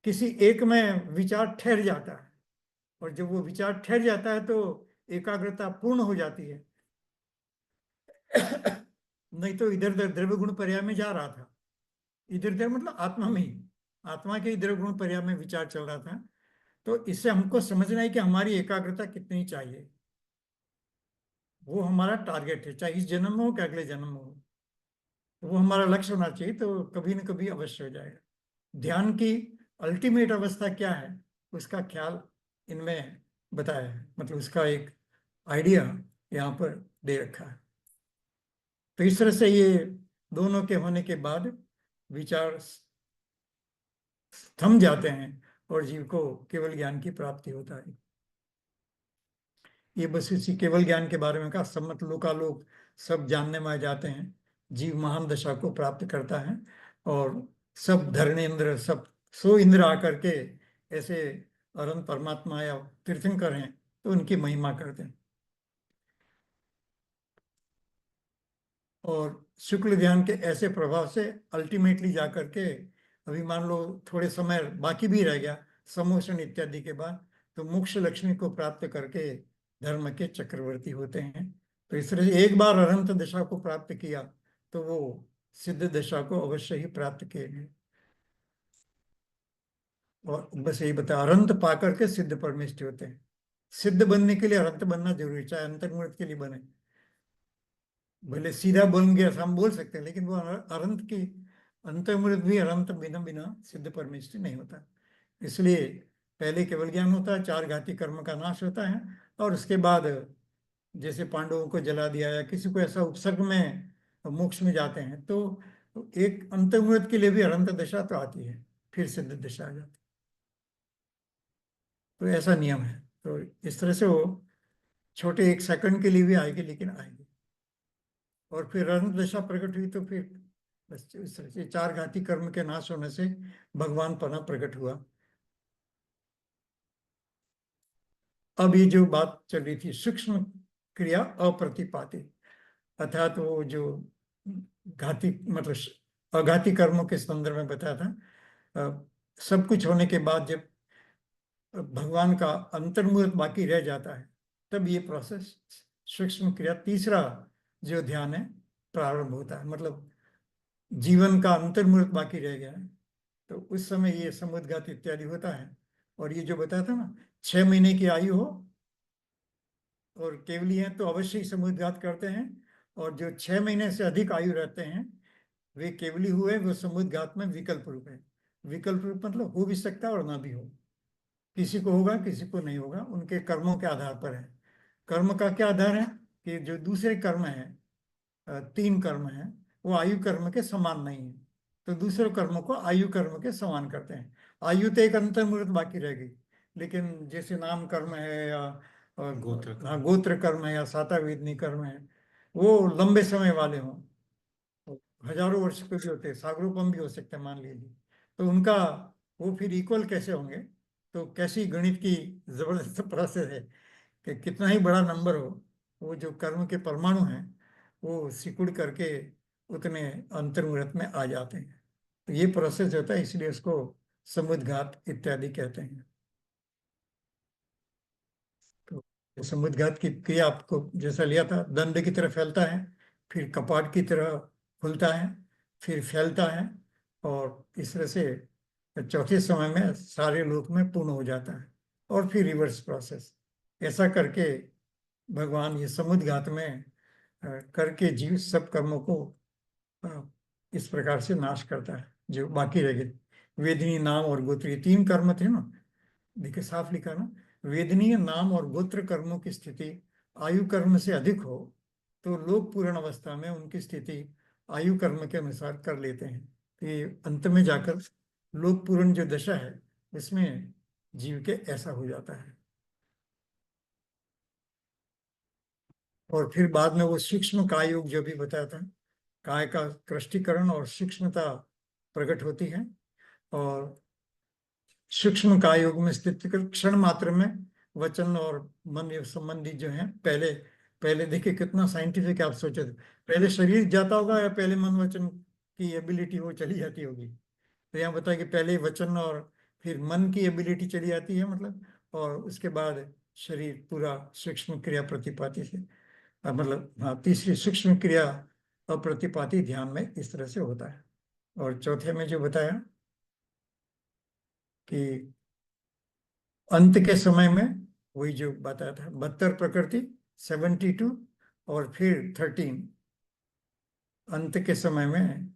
किसी एक में विचार ठहर जाता है, और जब वो विचार ठहर जाता है तो एकाग्रता पूर्ण हो जाती है। नहीं तो इधर उधर द्रव्य गुण पर्याय में जा रहा था, इधर उधर मतलब आत्मा में ही, आत्मा के द्रव्य गुण पर्याय में विचार चल रहा था। तो इससे हमको समझना है कि हमारी एकाग्रता कितनी चाहिए, वो हमारा टारगेट है, चाहे इस जन्म में हो कि अगले जन्म में हो। तो वो हमारा लक्ष्य होना चाहिए, तो कभी न कभी अवश्य हो जाएगा। ध्यान की अल्टीमेट अवस्था क्या है उसका ख्याल इनमें बताया है, मतलब उसका एक आइडिया यहाँ पर दे रखा है। तो इस तरह से ये दोनों के होने के बाद विचार थम जाते हैं और जीव को केवल ज्ञान की प्राप्ति होता है। ये बस इसी केवल ज्ञान के बारे में कहा, सम्मत लोकालोक सब जानने में आ जाते हैं, जीव महान दशा को प्राप्त करता है, और सब धर्मेंद्र, सब सो इंद्र आकर के ऐसे अनंत परमात्मा या तीर्थंकर हैं तो उनकी महिमा करते हैं। और शुक्ल ध्यान के ऐसे प्रभाव से अल्टीमेटली जाकर के, अभी मान लो थोड़े समय बाकी भी रह गया समोषण इत्यादि के बाद, तो मोक्ष लक्ष्मी को प्राप्त करके धर्म के चक्रवर्ती होते हैं। तो इस तरह से एक बार अनंत दशा को प्राप्त किया तो वो सिद्ध दशा को अवश्य ही प्राप्त किए। और बस यही बता, अनंत पा करके सिद्ध परमेष्टि होते हैं। सिद्ध बनने के लिए अनंत बनना जरूरी, चाहे अंतर्मुहूर्त के लिए बने, भले सीधा बन गया हम बोल सकते हैं, लेकिन वो अनंत की, अंतर्मुहूर्त भी अनंत बिना बिना सिद्ध परमेष्टि नहीं होता। इसलिए पहले केवल ज्ञान होता है, चार घाती कर्म का नाश होता है, और उसके बाद जैसे पांडवों को जला दिया या किसी को ऐसा उपसर्ग में मोक्ष में जाते हैं, तो एक अंतर्मुहूर्त के लिए भी अनंत दशा तो आती है, फिर सिद्ध दशा आ जाती है। तो ऐसा नियम है। तो इस तरह से वो छोटे एक सेकंड के लिए भी आएगी, लेकिन आएगी। और फिर अनंत दशा प्रकट हुई तो फिर बस इस तरह से चार घाती कर्म के नाश होने से भगवान पना प्रकट हुआ। अब ये जो बात चल रही थी सूक्ष्म क्रिया अप्रतिपाती, अर्थात वो जो घाती मतलब अघाती कर्मों के संदर्भ में बताया था, सब कुछ होने के बाद जब भगवान का अंतर्मुहूर्त बाकी रह जाता है तब ये प्रोसेस सूक्ष्म क्रिया तीसरा जो ध्यान है प्रारंभ होता है। मतलब जीवन का अंतर्मुहूर्त बाकी रह गया है तो उस समय ये समुद्घात इत्यादि होता है। और ये जो बताया था ना, 6 महीने की आयु हो और केवली हैं तो अवश्य ही समुद्घात करते हैं, और जो 6 महीने से अधिक आयु रहते हैं वे केवली हुए, वो समुद्घात में विकल्प रूप है। विकल्प रूप मतलब हो भी सकता है और ना भी हो, किसी को होगा किसी को नहीं होगा, उनके कर्मों के आधार पर है। कर्म का क्या आधार है कि जो दूसरे कर्म है, 3 कर्म है, वो आयु कर्म के समान नहीं है, तो दूसरे कर्मों को आयु कर्म के समान करते हैं। आयु तो एक अंतर्मुहूर्त बाकी रह गई, लेकिन जैसे नाम कर्म है या गोत्र हाँ कर्म। गोत्र कर्म है या सातावेदनी कर्म है, वो लंबे समय वाले हों, हजारों वर्ष के भी होते हैं, सागरोपम भी हो सकते हैं मान लीजिए, तो उनका वो फिर इक्वल कैसे होंगे। तो कैसी गणित की जबरदस्त प्रोसेस है कि कितना ही बड़ा नंबर हो, वो जो कर्म के परमाणु हैं वो सिकुड़ करके उतने अंतर्मुहूर्त में आ जाते हैं। तो ये प्रोसेस होता है, इसलिए उसको समुद्घात इत्यादि कहते हैं। तो समुद्घात की क्रिया आपको जैसा लिया था, दंड की तरह फैलता है, फिर कपाट की तरह खुलता है, फिर फैलता है, और इस तरह से चौथे समय में सारे लोक में पूर्ण हो जाता है, और फिर रिवर्स प्रोसेस। ऐसा करके भगवान ये समुद्घात में करके जीव सब कर्मों को इस प्रकार से नाश करता है जो बाकी रह गए। वेदनीय, नाम और गोत्र, ये 3 कर्म थे ना, देखिए साफ लिखा ना, वेदनीय, नाम और गोत्र कर्मों की स्थिति आयु कर्म से अधिक हो तो लोग पूर्ण अवस्था में उनकी स्थिति आयु कर्म के अनुसार कर लेते हैं। तो ये अंत में जाकर लोक पूर्ण जो दशा है उसमें जीव के ऐसा हो जाता है। और फिर बाद में वो सूक्ष्म काय योग जो भी बताया था, काय का कृष्टीकरण और सूक्ष्मता प्रकट होती है। और सूक्ष्म काय योग में स्थित क्षण मात्र में वचन और मन संबंधी जो है, पहले पहले देखिए कितना साइंटिफिक आप सोचे थे, पहले शरीर जाता होगा या पहले मन वचन की एबिलिटी वो चली जाती होगी। तो यहाँ बताया कि पहले वचन और फिर मन की एबिलिटी चली जाती है, मतलब, और उसके बाद शरीर पूरा सूक्ष्म क्रिया प्रतिपाती से, मतलब हाँ, तीसरी सूक्ष्म क्रिया अप्रतिपाती ध्यान में इस तरह से होता है। और चौथे में जो बताया कि अंत के समय में वही जो बताया था 72 प्रकृति, 72 और फिर 13 अंत के समय में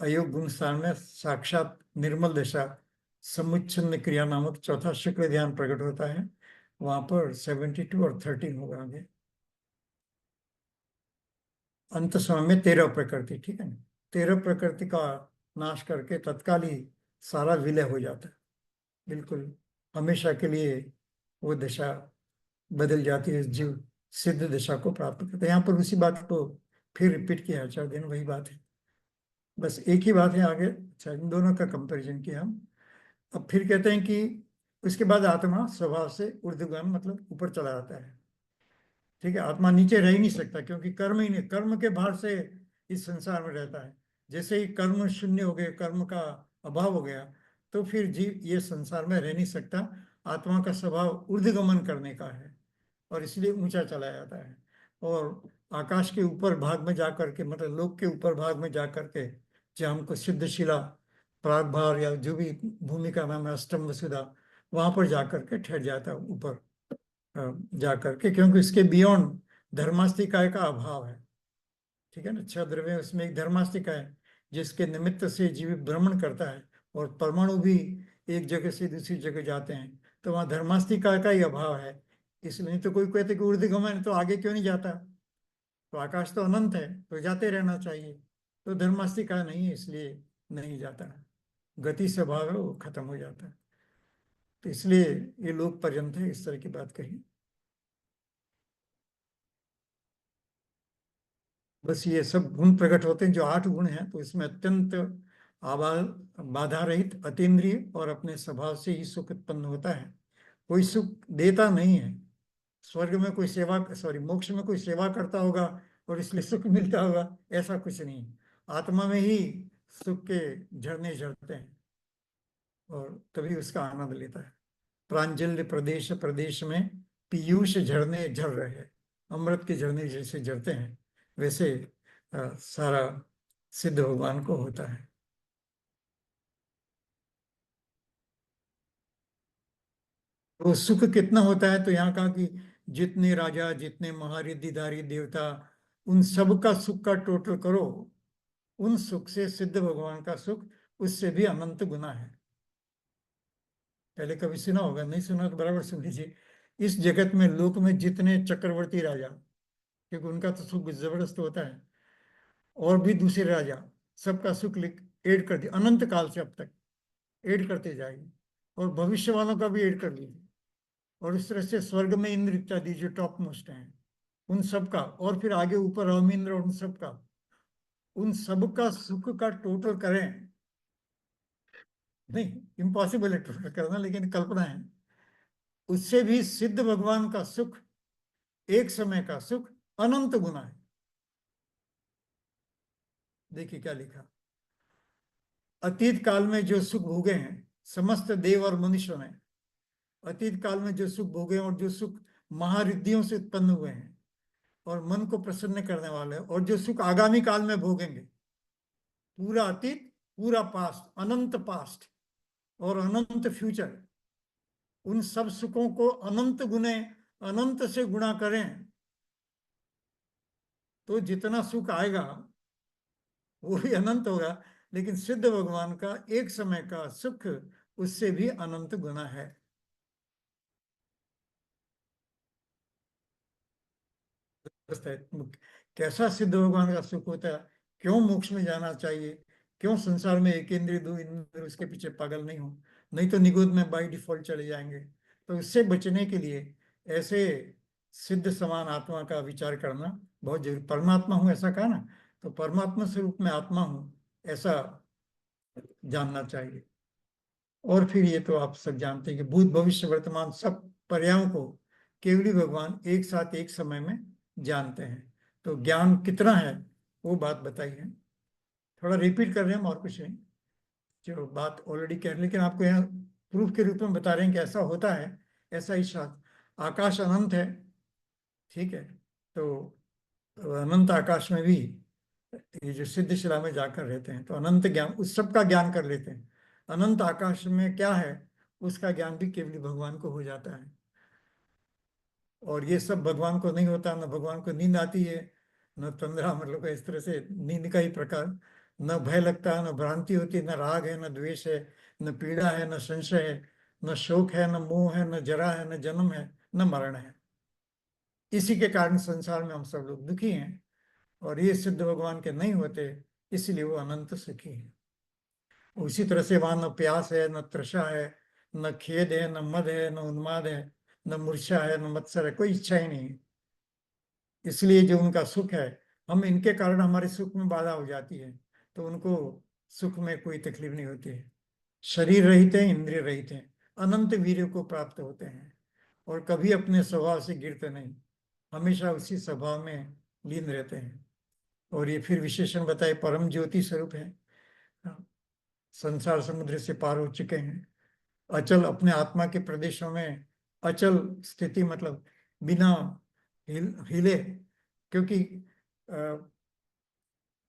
अयोग गुण स्थान में साक्षात निर्मल दशा समुच्छिन्न क्रिया नामक चौथा शुक्ल ध्यान प्रकट होता है। वहां पर 72 और 13 होगा आगे। अंत समय में 13 प्रकृति, ठीक है ना, 13 प्रकृति का नाश करके तत्काल ही सारा विलय हो जाता है, बिल्कुल हमेशा के लिए वो दशा बदल जाती है, जीव सिद्ध दशा को प्राप्त करता है। यहाँ पर उसी बात को फिर रिपीट किया, 4 दिन वही बात है, बस एक ही बात है आगे। अच्छा, इन दोनों का कंपैरिजन किया हम। अब फिर कहते हैं कि उसके बाद आत्मा स्वभाव से ऊर्ध्वगामी, मतलब ऊपर चला जाता है, ठीक है। आत्मा नीचे रह ही नहीं सकता क्योंकि कर्म ही नहीं, कर्म के भार से इस संसार में रहता है। जैसे ही कर्म शून्य हो गए, कर्म का अभाव हो गया, तो फिर जीव ये संसार में रह नहीं सकता। आत्मा का स्वभाव ऊर्ध्वगमन करने का है और इसलिए ऊंचा चला जाता है। और आकाश के ऊपर भाग में जाकर के, मतलब लोक के ऊपर भाग में जाकर के, जहाँ हमको सिद्धशिला, प्रागभार या जो भी भूमि का नाम है, अष्टम वसुधा, वहां पर जाकर के ठहर जाता है ऊपर जा करके, क्योंकि इसके बियॉन्ड धर्मास्तिकाय का अभाव है, ठीक है ना। 6 द्रव्य उसमें एक धर्मास्तिका है जिसके निमित्त से जीव भ्रमण करता है, और परमाणु भी एक जगह से दूसरी जगह जाते हैं, तो वहाँ धर्मास्तिका का ही अभाव है। इसलिए तो कोई कहते कि ऊर्ध्वगमन, तो आगे क्यों नहीं जाता, तो आकाश तो अनंत है तो जाते रहना चाहिए, तो धर्मास्तिका नहीं है इसलिए नहीं जाता है, गति स्वभाव है वो खत्म हो जाता है। तो इसलिए ये लोक पर्यंत है, इस तरह की बात कही। बस ये सब गुण प्रकट होते हैं, जो 8 गुण हैं, तो इसमें अत्यंत आबा बाधा रहित, अतीन्द्रिय और अपने स्वभाव से ही सुख उत्पन्न होता है। कोई सुख देता नहीं है। स्वर्ग में कोई सेवा, सॉरी, मोक्ष में कोई सेवा करता होगा और इसलिए सुख मिलता होगा, ऐसा कुछ नहीं। आत्मा में ही सुख के झरने झरते हैं और तभी उसका आनंद लेता है। प्रांजल प्रदेश प्रदेश में पीयूष झरने झर रहे हैं, अमृत के झरने जैसे झरते हैं, वैसे सारा सिद्ध भगवान को होता है। तो सुख कितना होता है, तो यहाँ कहा कि जितने राजा, जितने महारिद्धिधारी देवता, उन सब का सुख का टोटल करो, उन सुख से सिद्ध भगवान का सुख उससे भी अनंत गुना है। पहले कभी सुना होगा, नहीं सुना तो बराबर सुन लीजिए। इस जगत में, लोक में जितने चक्रवर्ती राजा, क्योंकि उनका तो सुख जबरदस्त होता है, और भी दूसरे राजा, सबका सुख लिख ऐड कर दिया अनंत काल से अब तक, ऐड करते जाएंगे, और भविष्य वालों का भी ऐड कर लीजिए, और इस तरह से स्वर्ग में इंद्र इत्यादि जो टॉप मोस्ट हैं उन सब का, और फिर आगे ऊपर अवमिंद्र और उन सब का, उन सब का सुख का टोटल करें, नहीं इम्पॉसिबल है टोटल करना, लेकिन कल्पना है, उससे भी सिद्ध भगवान का सुख, एक समय का सुख अनंत गुना है। देखिए क्या लिखा, अतीत काल में जो सुख भोगे हैं समस्त देव और मनुष्यों ने, अतीत काल में जो सुख भोगे और जो सुख महारिद्धियों से उत्पन्न हुए हैं और मन को प्रसन्न करने वाले, और जो सुख आगामी काल में भोगेंगे, पूरा अतीत, पूरा पास्ट, अनंत पास्ट और अनंत फ्यूचर, उन सब सुखों को अनंत गुने, अनंत से गुणा करें, तो जितना सुख आएगा वो भी अनंत होगा, लेकिन सिद्ध भगवान का एक समय का सुख उससे भी अनंत गुना है। कैसा सिद्ध भगवान का सुख होता है, क्यों मोक्ष में जाना चाहिए, क्यों संसार में एक इंद्रिय दो इंद्रिय उसके पीछे पागल नहीं हो, नहीं तो निगुद में बाई डिफॉल्ट चले जाएंगे। तो इससे बचने के लिए ऐसे सिद्ध समान आत्मा का विचार करना बहुत जरूरी। परमात्मा हूँ ऐसा कहा ना, तो परमात्मा स्वरूप में आत्मा हूँ ऐसा जानना चाहिए। और फिर ये तो आप सब जानते हैं कि भूत भविष्य वर्तमान सब पर्यायों को केवली भगवान एक साथ एक समय में जानते हैं। तो ज्ञान कितना है वो बात बताइए। थोड़ा रिपीट कर रहे हैं हम, और कुछ नहीं, जो बात ऑलरेडी कह रहे हैं, लेकिन आपको यहाँ प्रूफ के रूप में बता रहे हैं कि ऐसा होता है। ऐसा ही शास्त्र, आकाश अनंत है, ठीक है, तो अनंत आकाश में भी ये जो सिद्ध शिला में जाकर रहते हैं तो अनंत ज्ञान उस सब का ज्ञान कर लेते हैं। अनंत आकाश में क्या है उसका ज्ञान भी केवल भगवान को हो जाता है। और ये सब भगवान को नहीं होता, न भगवान को नींद आती है, न तंद्रा, मतलब इस तरह से नींद का ही प्रकार, न भय लगता है, न भ्रांति होती है, न राग है, न द्वेष है, न पीड़ा है, न संशय है, न शोक है, न मोह है, न जरा है, न जन्म है, न मरण है। इसी के कारण संसार में हम सब लोग दुखी हैं। और ये सिद्ध भगवान के नहीं होते, इसलिए वो अनंत सुखी है। उसी तरह से वहां न प्यास है, न तृषा है, न खेद है, न मद है, न उन्माद है, न मूर्छा है, न मत्सर है, कोई इच्छा ही नहीं है। इसलिए जो उनका सुख है, हम इनके कारण हमारे सुख में बाधा हो जाती है, तो उनको सुख में कोई तकलीफ नहीं होती है। शरीर रहित है, इंद्रिय रहित है, अनंत वीर्य को प्राप्त होते हैं और कभी अपने स्वभाव से गिरते नहीं, हमेशा उसी स्वभाव में लीन रहते हैं। और ये फिर विशेषण बताए, परम ज्योति स्वरूप है, संसार समुद्र से पार हो चुके हैं, अचल अपने आत्मा के प्रदेशों में, अचल स्थिति मतलब बिना हिले, क्योंकि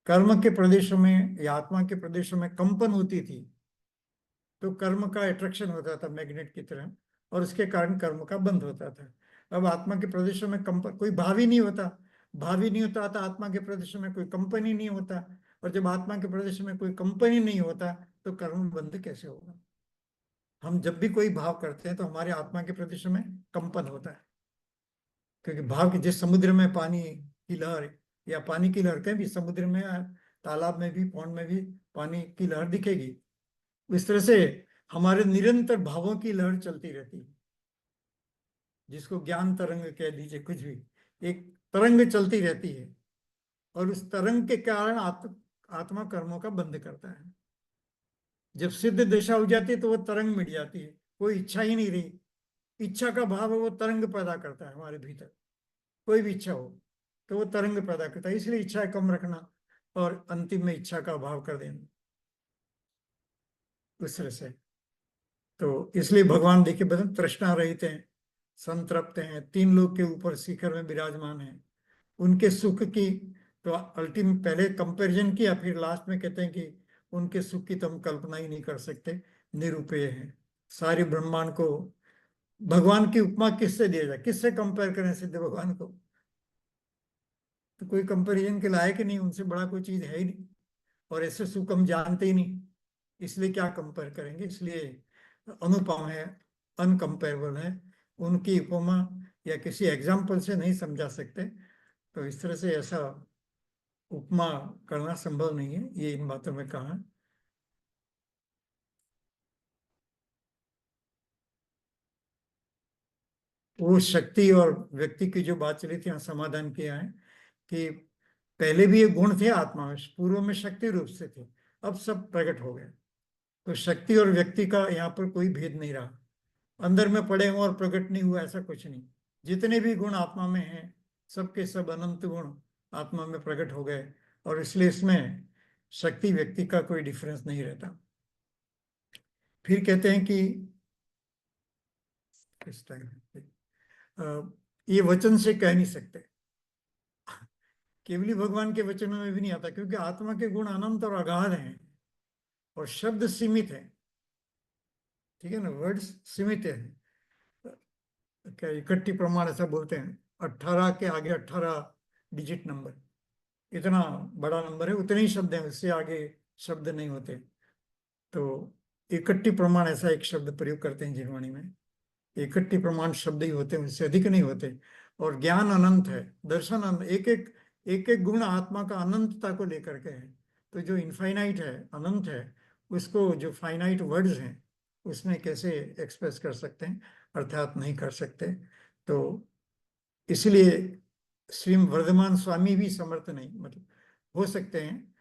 कर्म के प्रदेशों में या आत्मा के प्रदेशों में कंपन होती थी, तो कर्म का अट्रैक्शन होता था मैग्नेट की तरह, और उसके कारण कर्म का बंद होता था। अब आत्मा के प्रदेशों में कंपन, कोई भाव ही नहीं होता, भाव ही नहीं होता था, आत्मा के प्रदेशों में कोई कंपन ही नहीं होता, और जब आत्मा के प्रदेश में कोई कंपन ही नहीं होता तो कर्म बंद कैसे होगा। हम जब भी कोई भाव करते हैं तो हमारे आत्मा के प्रदेश में कंपन होता है, क्योंकि भाव के, जिस समुद्र में पानी की लहर या पानी की लहर कहीं भी, समुद्र में, तालाब में भी, पौंड में भी पानी की लहर दिखेगी। इस तरह से हमारे निरंतर भावों की लहर चलती रहती है, जिसको ज्ञान तरंग कह दीजिए, कुछ भी, एक तरंग चलती रहती है, और उस तरंग के कारण आत्मा कर्मों का बंद करता है। जब सिद्ध दशा हो जाती है तो वो तरंग मिट जाती है, कोई इच्छा ही नहीं रही। इच्छा का भाव है वो तरंग पैदा करता है हमारे भीतर, कोई भी इच्छा हो तो वो तरंग पैदा करता है। इसलिए इच्छा कम रखना और अंतिम में इच्छा का अभाव कर देना, उस तरह से। तो इसलिए भगवान देखिए बदन तृष्णा रहित हैं, संतृप्त हैं, तीन लोग के ऊपर शिखर में विराजमान हैं, उनके सुख की तो अल्टीमेट, पहले कंपैरिजन किया, फिर लास्ट में कहते हैं कि उनके सुख की तो हम कल्पना ही नहीं कर सकते, निरुपेय है। सारे ब्रह्मांड को भगवान की उपमा किससे दिया जाए, किससे कंपेयर करें सिद्ध भगवान को, तो कोई कंपैरिजन के लायक ही नहीं, उनसे बड़ा कोई चीज है ही नहीं, और ऐसे सुख हम जानते ही नहीं, इसलिए क्या कंपेयर करेंगे। इसलिए अनुपम है, अनकंपेरेबल है, उनकी उपमा या किसी एग्जाम्पल से नहीं समझा सकते। तो इस तरह से ऐसा उपमा करना संभव नहीं है, ये इन बातों में कहा। वो शक्ति और व्यक्ति की जो बात चली थी, यहाँ समाधान किया है कि पहले भी ये गुण थे आत्मा में, पूर्व में शक्ति रूप से थे, अब सब प्रकट हो गए। तो शक्ति और व्यक्ति का यहाँ पर कोई भेद नहीं रहा, अंदर में पड़े हुए और प्रकट नहीं हुआ ऐसा कुछ नहीं। जितने भी गुण आत्मा में हैं, सबके सब अनंत गुण आत्मा में प्रकट हो गए, और इसलिए इसमें शक्ति व्यक्ति का कोई डिफरेंस नहीं रहता। फिर कहते हैं कि इस टाइम ये वचन से कह नहीं सकते, केवली भगवान के वचनों में भी नहीं आता, क्योंकि आत्मा के गुण अनंत और अगाध हैं और शब्द सीमित है, ठीक है ना, वर्ड्स सीमित है। क्या इकट्ठी प्रमाण ऐसा बोलते हैं, 18 के आगे 18 डिजिट नंबर, इतना बड़ा नंबर है, उतने ही शब्द हैं, उससे आगे शब्द नहीं होते। तो इकट्ठी प्रमाण ऐसा एक शब्द प्रयोग करते हैं जिनवाणी में। इकट्ठी प्रमाण शब्द ही होते हैं, उससे अधिक नहीं होते। और ज्ञान अनंत है, दर्शन अनंत, एक एक गुण आत्मा का अनंतता को लेकर के है। तो जो इनफाइनाइट है, अनंत है, उसको जो फाइनाइट वर्ड्स हैं उसमें कैसे एक्सप्रेस कर सकते हैं, अर्थात नहीं कर सकते। तो इसलिए श्री वर्धमान स्वामी भी समर्थ नहीं, मतलब हो सकते हैं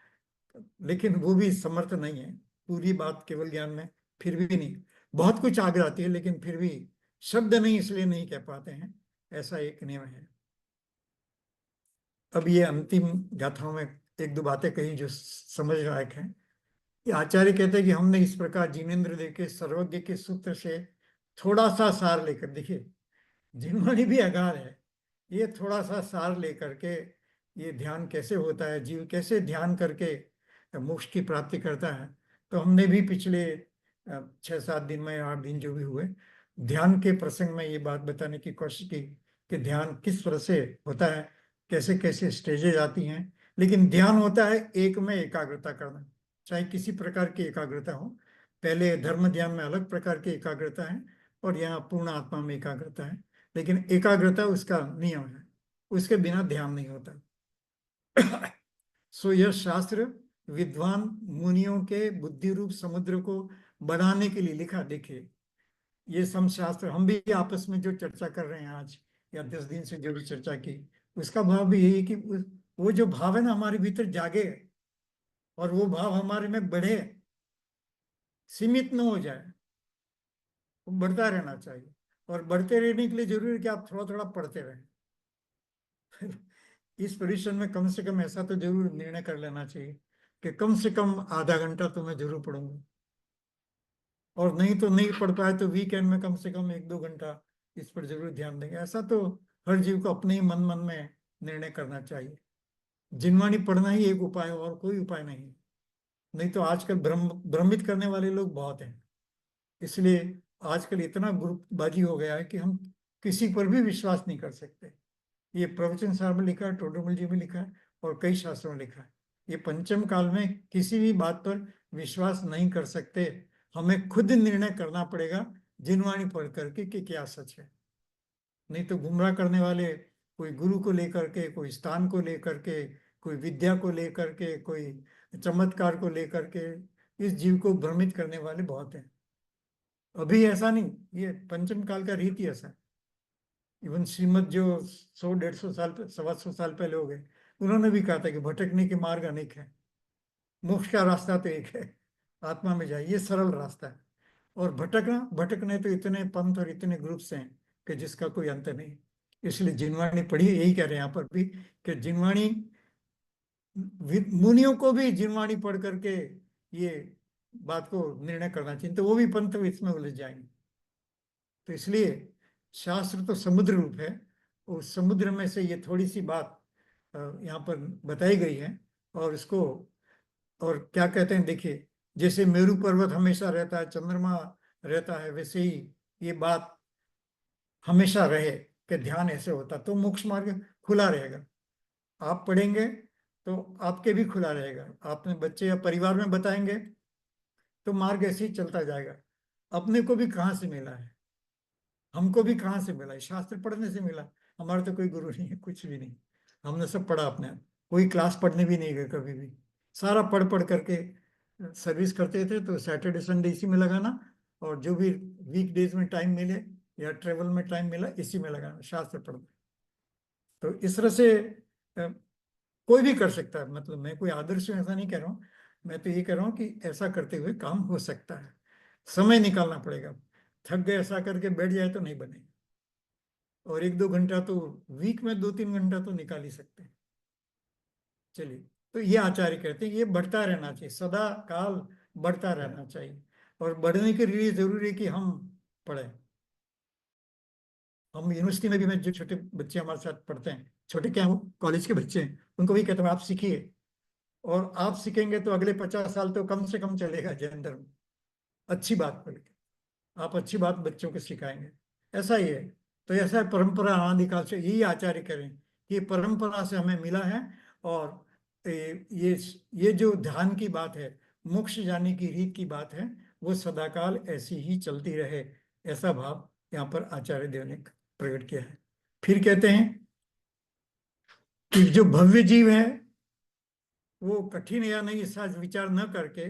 लेकिन वो भी समर्थ नहीं है पूरी बात केवल ज्ञान में, फिर भी नहीं, बहुत कुछ आगे आती है लेकिन फिर भी शब्द नहीं, इसलिए नहीं कह पाते हैं, ऐसा एक नियम है। अब ये अंतिम गाथाओं में एक दो बातें कही जो समझ लायक है। ये आचार्य कहते हैं कि हमने इस प्रकार जिनेन्द्र देव के सर्वज्ञ के सूत्र से थोड़ा सा सार लेकर, देखिए जिनवाणी भी अगाध है, ये थोड़ा सा सार लेकर के ये ध्यान कैसे होता है, जीव कैसे ध्यान करके मोक्ष की प्राप्ति करता है। तो हमने भी पिछले 6-7 दिन में, 8 दिन जो भी हुए, ध्यान के प्रसंग में ये बात बताने की कोशिश की कि ध्यान किस तरह से होता है, कैसे कैसे स्टेजेज आती हैं। लेकिन ध्यान होता है एक में एकाग्रता करना, चाहे किसी प्रकार की एकाग्रता हो। पहले धर्म ध्यान में अलग प्रकार की एकाग्रता है और यहाँ पूर्ण आत्मा में एकाग्रता है। लेकिन एकाग्रता उसका नियम है, उसके बिना ध्यान नहीं होता। सो यह शास्त्र विद्वान मुनियों के बुद्धि रूप समुद्र को बढ़ाने के लिए लिखा। देखिए ये सब शास्त्र हम भी आपस में जो चर्चा कर रहे हैं आज या 10 दिन से जो भी चर्चा की, उसका भाव भी यही है कि वो जो भाव है ना हमारे भीतर जागे और वो भाव हमारे में बढ़े, सीमित न हो जाए, वो बढ़ता रहना चाहिए। और बढ़ते रहने के लिए जरूरी है कि आप थोड़ा थोड़ा पढ़ते रहें। इस पोजीशन में कम से कम ऐसा तो जरूर निर्णय कर लेना चाहिए कि कम से कम आधा घंटा तो मैं जरूर पढ़ूंगा, और नहीं तो नहीं पढ़ पाए तो वीकेंड में कम से कम 1-2 घंटा इस पर जरूर ध्यान देंगे। ऐसा तो हर जीव को अपने ही मन मन में निर्णय करना चाहिए। जिनवाणी पढ़ना ही एक उपाय है और कोई उपाय नहीं है। नहीं तो आजकल भ्रमित करने वाले लोग बहुत हैं। इसलिए आजकल इतना ग्रुपबाजी हो गया है कि हम किसी पर भी विश्वास नहीं कर सकते। ये प्रवचन सार में लिखा है, टोडरमल जी में लिखा है और कई शास्त्रों में लिखा है। ये पंचम काल में किसी भी बात पर विश्वास नहीं कर सकते, हमें खुद निर्णय करना पड़ेगा जिनवाणी पढ़ करके कि क्या सच है। नहीं तो गुमराह करने वाले कोई गुरु को लेकर के, कोई स्थान को लेकर के, कोई विद्या को लेकर के, कोई चमत्कार को लेकर के इस जीव को भ्रमित करने वाले बहुत हैं। अभी ऐसा नहीं, ये पंचम काल का रीति ऐसा है। इवन श्रीमद जो 100-150 साल 125 साल पहले हो गए, उन्होंने भी कहा था कि भटकने के मार्ग अनेक है, मोक्ष का रास्ता तो एक है, आत्मा में जाए, ये सरल रास्ता है। और भटकने तो इतने पंथ और इतने ग्रुप्स हैं कि जिसका कोई अंत नहीं। इसलिए जिनवाणी पढ़िए, यही कह रहे हैं यहाँ पर भी कि जिनवाणी, मुनियों को भी जिनवाणी पढ़ करके ये बात को निर्णय करना चाहिए, तो वो भी पंथ इसमें उलझ जाएंगे। तो इसलिए शास्त्र तो समुद्र रूप है, उस समुद्र में से ये थोड़ी सी बात यहाँ पर बताई गई है। और इसको, और क्या कहते हैं, देखिए जैसे मेरू पर्वत हमेशा रहता है, चंद्रमा रहता है, वैसे ही ये बात हमेशा रहे कि ध्यान ऐसे होता तो मोक्ष मार्ग खुला रहेगा। आप पढ़ेंगे तो आपके भी खुला रहेगा, आपने बच्चे या परिवार में बताएंगे तो मार्ग ऐसे ही चलता जाएगा। अपने को भी कहाँ से मिला है, हमको भी कहाँ से मिला है, शास्त्र पढ़ने से मिला। हमारा तो कोई गुरु नहीं है, कुछ भी नहीं, हमने सब पढ़ा अपने आप। कोई क्लास पढ़ने भी नहीं गए कभी भी, सारा पढ़ पढ़ करके सर्विस करते थे। तो सैटरडे संडे इसी में लगाना, और जो भी वीक डेज में टाइम मिले या ट्रेवल में टाइम मिला इसी में लगाना, शास्त्र पढ़ना। तो इस तरह से कोई भी कर सकता है। मतलब मैं कोई आदर्श हूं ऐसा नहीं कह रहा हूँ, मैं तो ये कह रहा हूँ कि ऐसा करते हुए काम हो सकता है। समय निकालना पड़ेगा, थक गए ऐसा करके बैठ जाए तो नहीं बनेगा। और 1-2 घंटा तो वीक में 2-3 घंटा तो निकाल ही सकते हैं। चलिए, तो ये आचार्य कहते हैं ये बढ़ता रहना चाहिए, सदा काल बढ़ता रहना चाहिए। और बढ़ने के लिए जरूरी है कि हम पढ़ें। हम यूनिवर्सिटी में भी, मैं जो छोटे बच्चे हमारे साथ पढ़ते हैं, छोटे क्या वो कॉलेज के बच्चे हैं, उनको भी कहता हूँ आप सीखिए, और आप सीखेंगे तो अगले 50 साल तो कम से कम चलेगा जैन धर्म। अच्छी बात पढ़ के आप अच्छी बात बच्चों को सिखाएंगे, ऐसा ही है। तो ऐसा परंपरा अनादिकाल से, यही आचार्य करें कि परंपरा से हमें मिला है। और ये जो ध्यान की बात है, मोक्ष जाने की रीत की बात है, वो सदाकाल ऐसी ही चलती रहे, ऐसा भाव यहाँ पर आचार्य देव ने प्रकट किया है। फिर कहते हैं कि जो भव्य जीव है वो कठिन या नहीं ऐसा विचार न करके,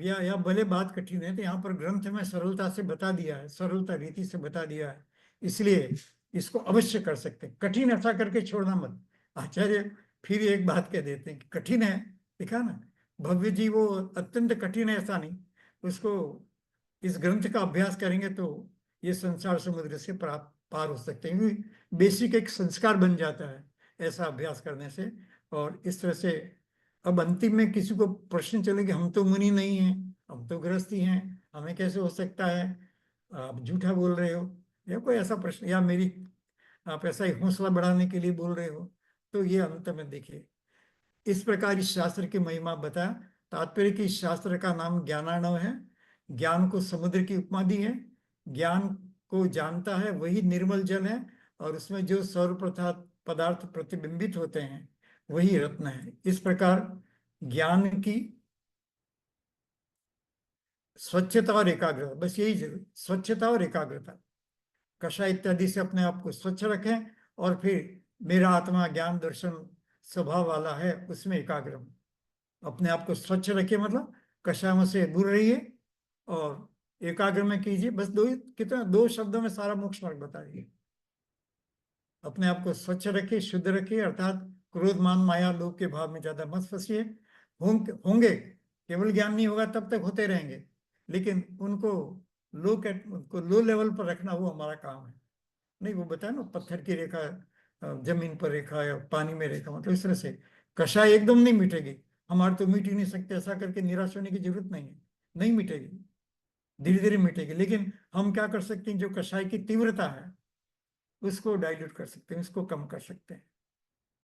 या भले बात कठिन है तो यहाँ पर ग्रंथ में सरलता से बता दिया है, सरलता रीति से बता दिया है, इसलिए इसको अवश्य कर सकते हैं। कठिन ऐसा करके छोड़ना मत। आचार्य फिर एक बात कह देते हैं कि कठिन है, देखा ना, भव्य जी वो अत्यंत कठिन है ऐसा नहीं, उसको इस ग्रंथ का अभ्यास करेंगे तो ये संसार समुद्र से पार हो सकते हैं, बेसिक एक संस्कार बन जाता है ऐसा अभ्यास करने से। और इस तरह से अब अंतिम में किसी को प्रश्न चले कि हम तो मुनि नहीं हैं, हम तो गृहस्थी हैं, हमें कैसे हो सकता है, आप झूठा बोल रहे हो, या कोई ऐसा प्रश्न, या मेरी आप ऐसा ही हौसला बढ़ाने के लिए बोल रहे हो, तो ये अंत में देखिए इस प्रकार इस शास्त्र की महिमा बताया। तात्पर्य कि इस शास्त्र का नाम ज्ञानार्णव है, ज्ञान को समुद्र की उपमा दी है, ज्ञान को जानता है वही निर्मल जल है, और उसमें जो सर्व पदार्थ प्रतिबिंबित होते हैं वही रत्न है। इस प्रकार ज्ञान की स्वच्छता और एकाग्रता, बस यही जरूर, स्वच्छता और एकाग्रता, कषाय इत्यादि से अपने आप को स्वच्छ रखें, और फिर मेरा आत्मा ज्ञान दर्शन स्वभाव वाला है उसमें एकाग्र हूं। अपने आप को स्वच्छ रखिए, मतलब कषायों से दूर रहिए और एकाग्र में कीजिए। बस कितना 2 शब्दों में सारा मोक्ष मार्ग बताइए। अपने आप को स्वच्छ रखिए, शुद्ध रखिए, अर्थात क्रोध मान माया लोभ के भाव में ज्यादा मत फंसिए। होंगे, केवल ज्ञान नहीं होगा तब तक होते रहेंगे, लेकिन उनको लो लेवल पर रखना वो हमारा काम है। नहीं, वो बताया ना, पत्थर की रेखा, जमीन पर रेखा या पानी में रेखा, मतलब इस तरह से कषाय एकदम नहीं मिटेगी, हमारे तो मिट ही नहीं सकते, ऐसा करके निराश होने की जरूरत नहीं है, नहीं मिटेगी, धीरे धीरे मिटेगी। लेकिन हम क्या कर सकते हैं, जो कषाय की तीव्रता है उसको डाइल्यूट कर सकते हैं, उसको कम कर सकते हैं।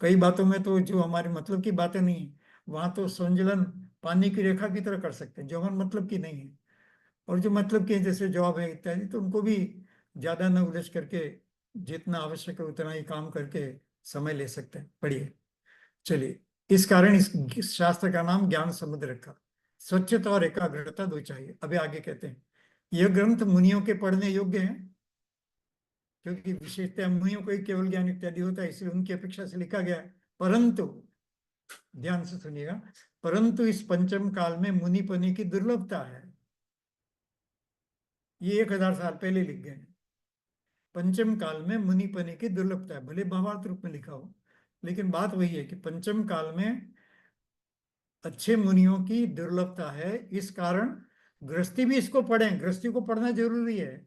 कई बातों में तो जो हमारे मतलब की बातें नहीं है, वहां तो संजलन पानी की रेखा की तरह कर सकते हैं, जो हमारे मतलब की नहीं है। और जो मतलब के जैसे जॉब है इत्यादि, तो उनको भी ज्यादा न उलझ करके जितना आवश्यक है उतना ही काम करके समय ले सकते हैं। पढ़िए, चलिए। इस कारण इस शास्त्र का नाम ज्ञान समुद्र रखा। स्वच्छता और एकाग्रता 2 चाहिए। अभी आगे कहते हैं, यह ग्रंथ मुनियों के पढ़ने योग्य है, क्योंकि विशेषतः मुनियों को ही केवल ज्ञान इत्यादि होता है, इसलिए उनकी अपेक्षा से लिखा गया है। परंतु ध्यान से सुनिएगा, परंतु इस पंचम काल में मुनिपनी की दुर्लभता है। ये 1000 साल पहले लिख गए हैं। पंचम काल में मुनिपने की दुर्लभता है, भले भावार्थ रूप में लिखा हो, लेकिन बात वही है कि पंचम काल में अच्छे मुनियों की दुर्लभता है। इस कारण गृहस्थी भी इसको पढ़ें, गृहस्थी को पढ़ना जरूरी है।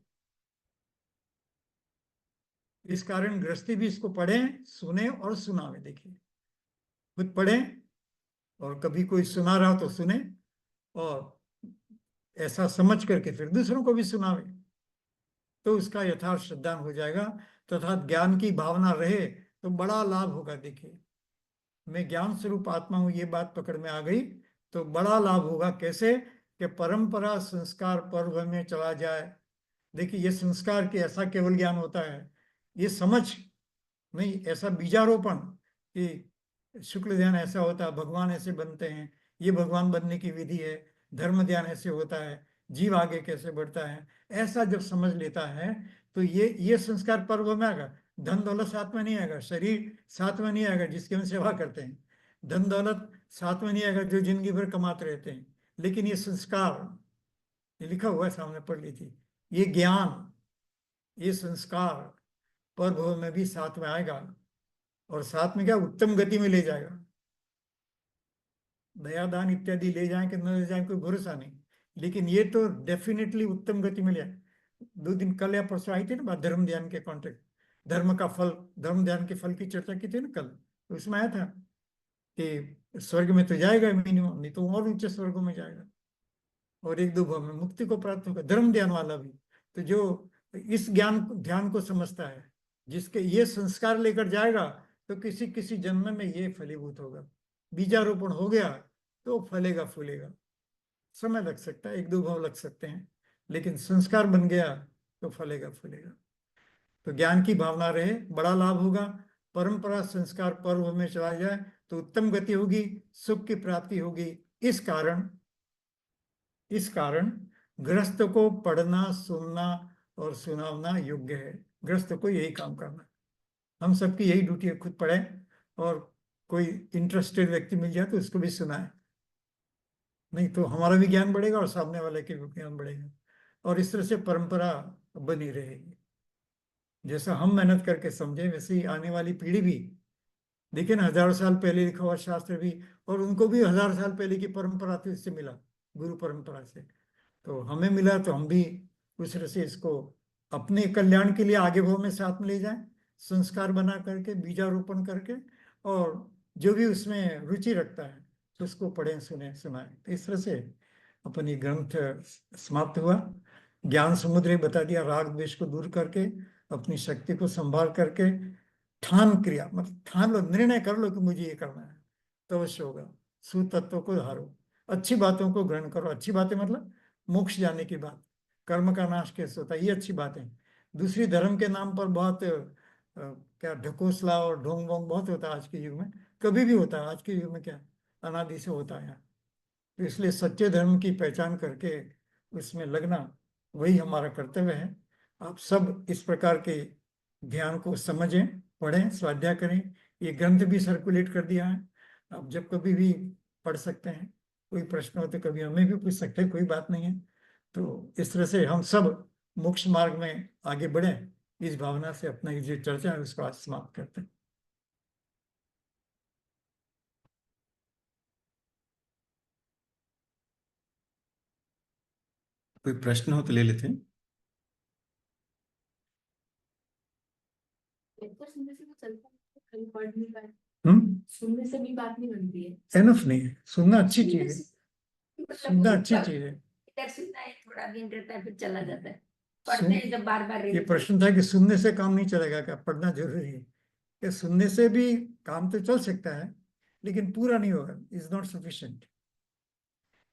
इस कारण गृहस्थी भी इसको पढ़ें, सुने और सुनावे। देखिए, खुद पढ़ें और कभी कोई सुना रहा हो तो सुने, और ऐसा समझ करके फिर दूसरों को भी सुनावे, तो उसका यथार्थ श्रद्धान हो जाएगा, तथा ज्ञान की भावना रहे तो बड़ा लाभ होगा। देखिए, मैं ज्ञान स्वरूप आत्मा हूं, ये बात पकड़ में आ गई तो बड़ा लाभ होगा। कैसे कि परंपरा संस्कार पर्व में चला जाए। देखिए, ये संस्कार के ऐसा केवल ज्ञान होता है, ये समझ नहीं, ऐसा बीजारोपण कि शुक्ल ध्यान ऐसा होता है, भगवान ऐसे बनते हैं, ये भगवान बनने की विधि है, धर्म ध्यान ऐसे होता है, जीव आगे कैसे बढ़ता है, ऐसा जब समझ लेता है तो ये संस्कार पर्व में आएगा। धन दौलत साथ में नहीं आएगा, शरीर साथ में नहीं आएगा जिसकी हम सेवा करते हैं, धन दौलत साथ में नहीं आएगा जो जिंदगी भर कमाते रहते हैं, लेकिन ये संस्कार, ये लिखा हुआ है सामने, पढ़ लीजिए, ये ज्ञान, ये संस्कार पर्व में भी साथ में आएगा, और साथ में क्या, उत्तम गति में ले जाएगा। दया दान इत्यादि ले जाए कि न ले जाए कोई भरोसा नहीं, लेकिन ये तो डेफिनेटली उत्तम गति में ले जाए। 2 दिन कल या परसों आई थी ना बात, धर्म ध्यान के कॉन्टेक्ट, धर्म का फल, धर्म ध्यान के फल की चर्चा की थी ना कल, तो उसमें आया था कि स्वर्ग में तो जाएगा मिनिमम, नहीं तो और ऊंचे स्वर्गों में जाएगा, और 1-2 भाव में मुक्ति को प्राप्त होगा, धर्म ध्यान वाला भी। तो जो इस ज्ञान ध्यान को समझता है, जिसके ये संस्कार लेकर जाएगा, तो किसी किसी जन्म में ये फलीभूत होगा। बीजारोपण हो गया तो फलेगा फूलेगा, समय लग सकता है, 1-2 भाव लग सकते हैं, लेकिन संस्कार बन गया तो फलेगा फूलेगा। तो ज्ञान की भावना रहे, बड़ा लाभ होगा। परंपरा संस्कार पर्व में चला जाए तो उत्तम गति होगी, सुख की प्राप्ति होगी। इस कारण गृहस्थ को पढ़ना, सुनना और सुनावना योग्य है। गृहस्थ को यही काम करना है। हम सबकी यही ड्यूटी है, खुद पढ़ें और कोई इंटरेस्टेड व्यक्ति मिल जाए तो उसको भी सुनाए। नहीं तो हमारा भी ज्ञान बढ़ेगा और सामने वाले के भी ज्ञान बढ़ेगा, और इस तरह से परंपरा बनी रहेगी। जैसा हम मेहनत करके समझे वैसे ही आने वाली पीढ़ी भी। देखिए ना, हजारों साल पहले लिखा हुआ शास्त्र भी, और उनको भी 1000 साल पहले की परंपरा तो इससे मिला, गुरु परंपरा से। तो हमें मिला तो हम भी उस तरह से इसको अपने कल्याण के लिए आगे भाव में साथ में ले जाएं, संस्कार बना करके, बीजारोपण करके, और जो भी उसमें रुचि रखता है तो उसको पढ़ें, सुने, सुनाएं। तो इस तरह से अपन ये ग्रंथ समाप्त हुआ। ज्ञान समुद्र बता दिया, राग द्वेष को दूर करके, अपनी शक्ति को संभाल करके, ठान क्रिया, मतलब ठान लो, निर्णय कर लो कि मुझे ये करना है, तो अवश्य होगा। सुतत्वों को धारो, अच्छी बातों को ग्रहण करो। अच्छी बातें मतलब मोक्ष जाने की बात, कर्म का नाश कैसे होता है, ये अच्छी बात है। दूसरी धर्म के नाम पर बहुत क्या ढकोसला और ढोंग वोंग बहुत होता है आज के युग में, कभी भी होता है। आज के युग में क्या, अनादि से होता है। तो इसलिए सच्चे धर्म की पहचान करके उसमें लगना, वही हमारा कर्तव्य है। आप सब इस प्रकार के ज्ञान को समझें, पढ़ें, स्वाध्याय करें। ये ग्रंथ भी सर्कुलेट कर दिया है, आप जब कभी भी पढ़ सकते हैं। कोई प्रश्न हो तो कभी हमें भी पूछ सकते हैं, कोई बात नहीं है। तो इस तरह से हम सब मोक्ष मार्ग में आगे बढ़ें, इस भावना से अपना ये जो चर्चा है उसको आज समाप्त करते हैं। कोई प्रश्न हो तो ले लेते हैं। सुनने से तो चलता है, कहीं पढ़ नहीं पाए। सुनने से भी बात नहीं बनती है। एनफ नहीं है, सुनना अच्छी चीज है, मतलब सुनना अच्छी चीज है। इधर सुनना है, थोड़ा दिन रहता है, फिर चला जाता है। पढ़ते हैं जब बार बार ये प्रश्न था कि सुनने से काम नहीं चलेगा क्या, पढ़ना जरूरी है। कि सुनने से भी काम तो चल सकता है, लेकिन पूरा नहीं होगा, इज नॉट सफिशिएंट।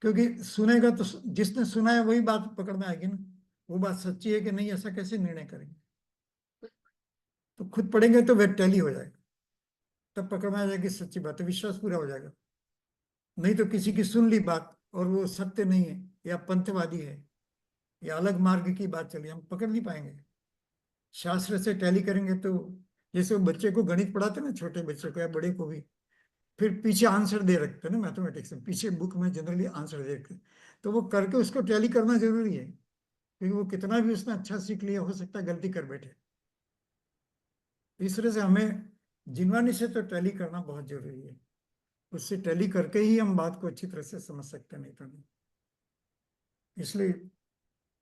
क्योंकि सुनेगा तो जिसने सुना है वही बात पकड़ में आएगी ना, वो बात सच्ची है कि नहीं, ऐसा कैसे निर्णय करेंगे। तो खुद पढ़ेंगे तो वह टैली हो जाएगा, तब पकड़ में आ जाएगी सच्ची बात, तो विश्वास पूरा हो जाएगा। नहीं तो किसी की सुन ली बात और वो सत्य नहीं है, या पंथवादी है, या अलग मार्ग की बात चली, हम पकड़ नहीं पाएंगे। शास्त्र से टैली करेंगे तो, जैसे वो बच्चे को गणित पढ़ाते हैं ना, छोटे बच्चे को या बड़े को भी, फिर पीछे आंसर दे रखते हैं ना मैथमेटिक्स में, पीछे बुक में जनरली आंसर दे रखते हैं, तो वो करके उसको टैली करना जरूरी है। क्योंकि वो कितना भी उसने अच्छा सीख लिया, हो सकता है गलती कर बैठे। इस तरह से हमें जिनवानी से तो टैली करना बहुत जरूरी है। उससे टैली करके ही हम बात को अच्छी तरह से समझ सकते हैं, नहीं तो नहीं। इसलिए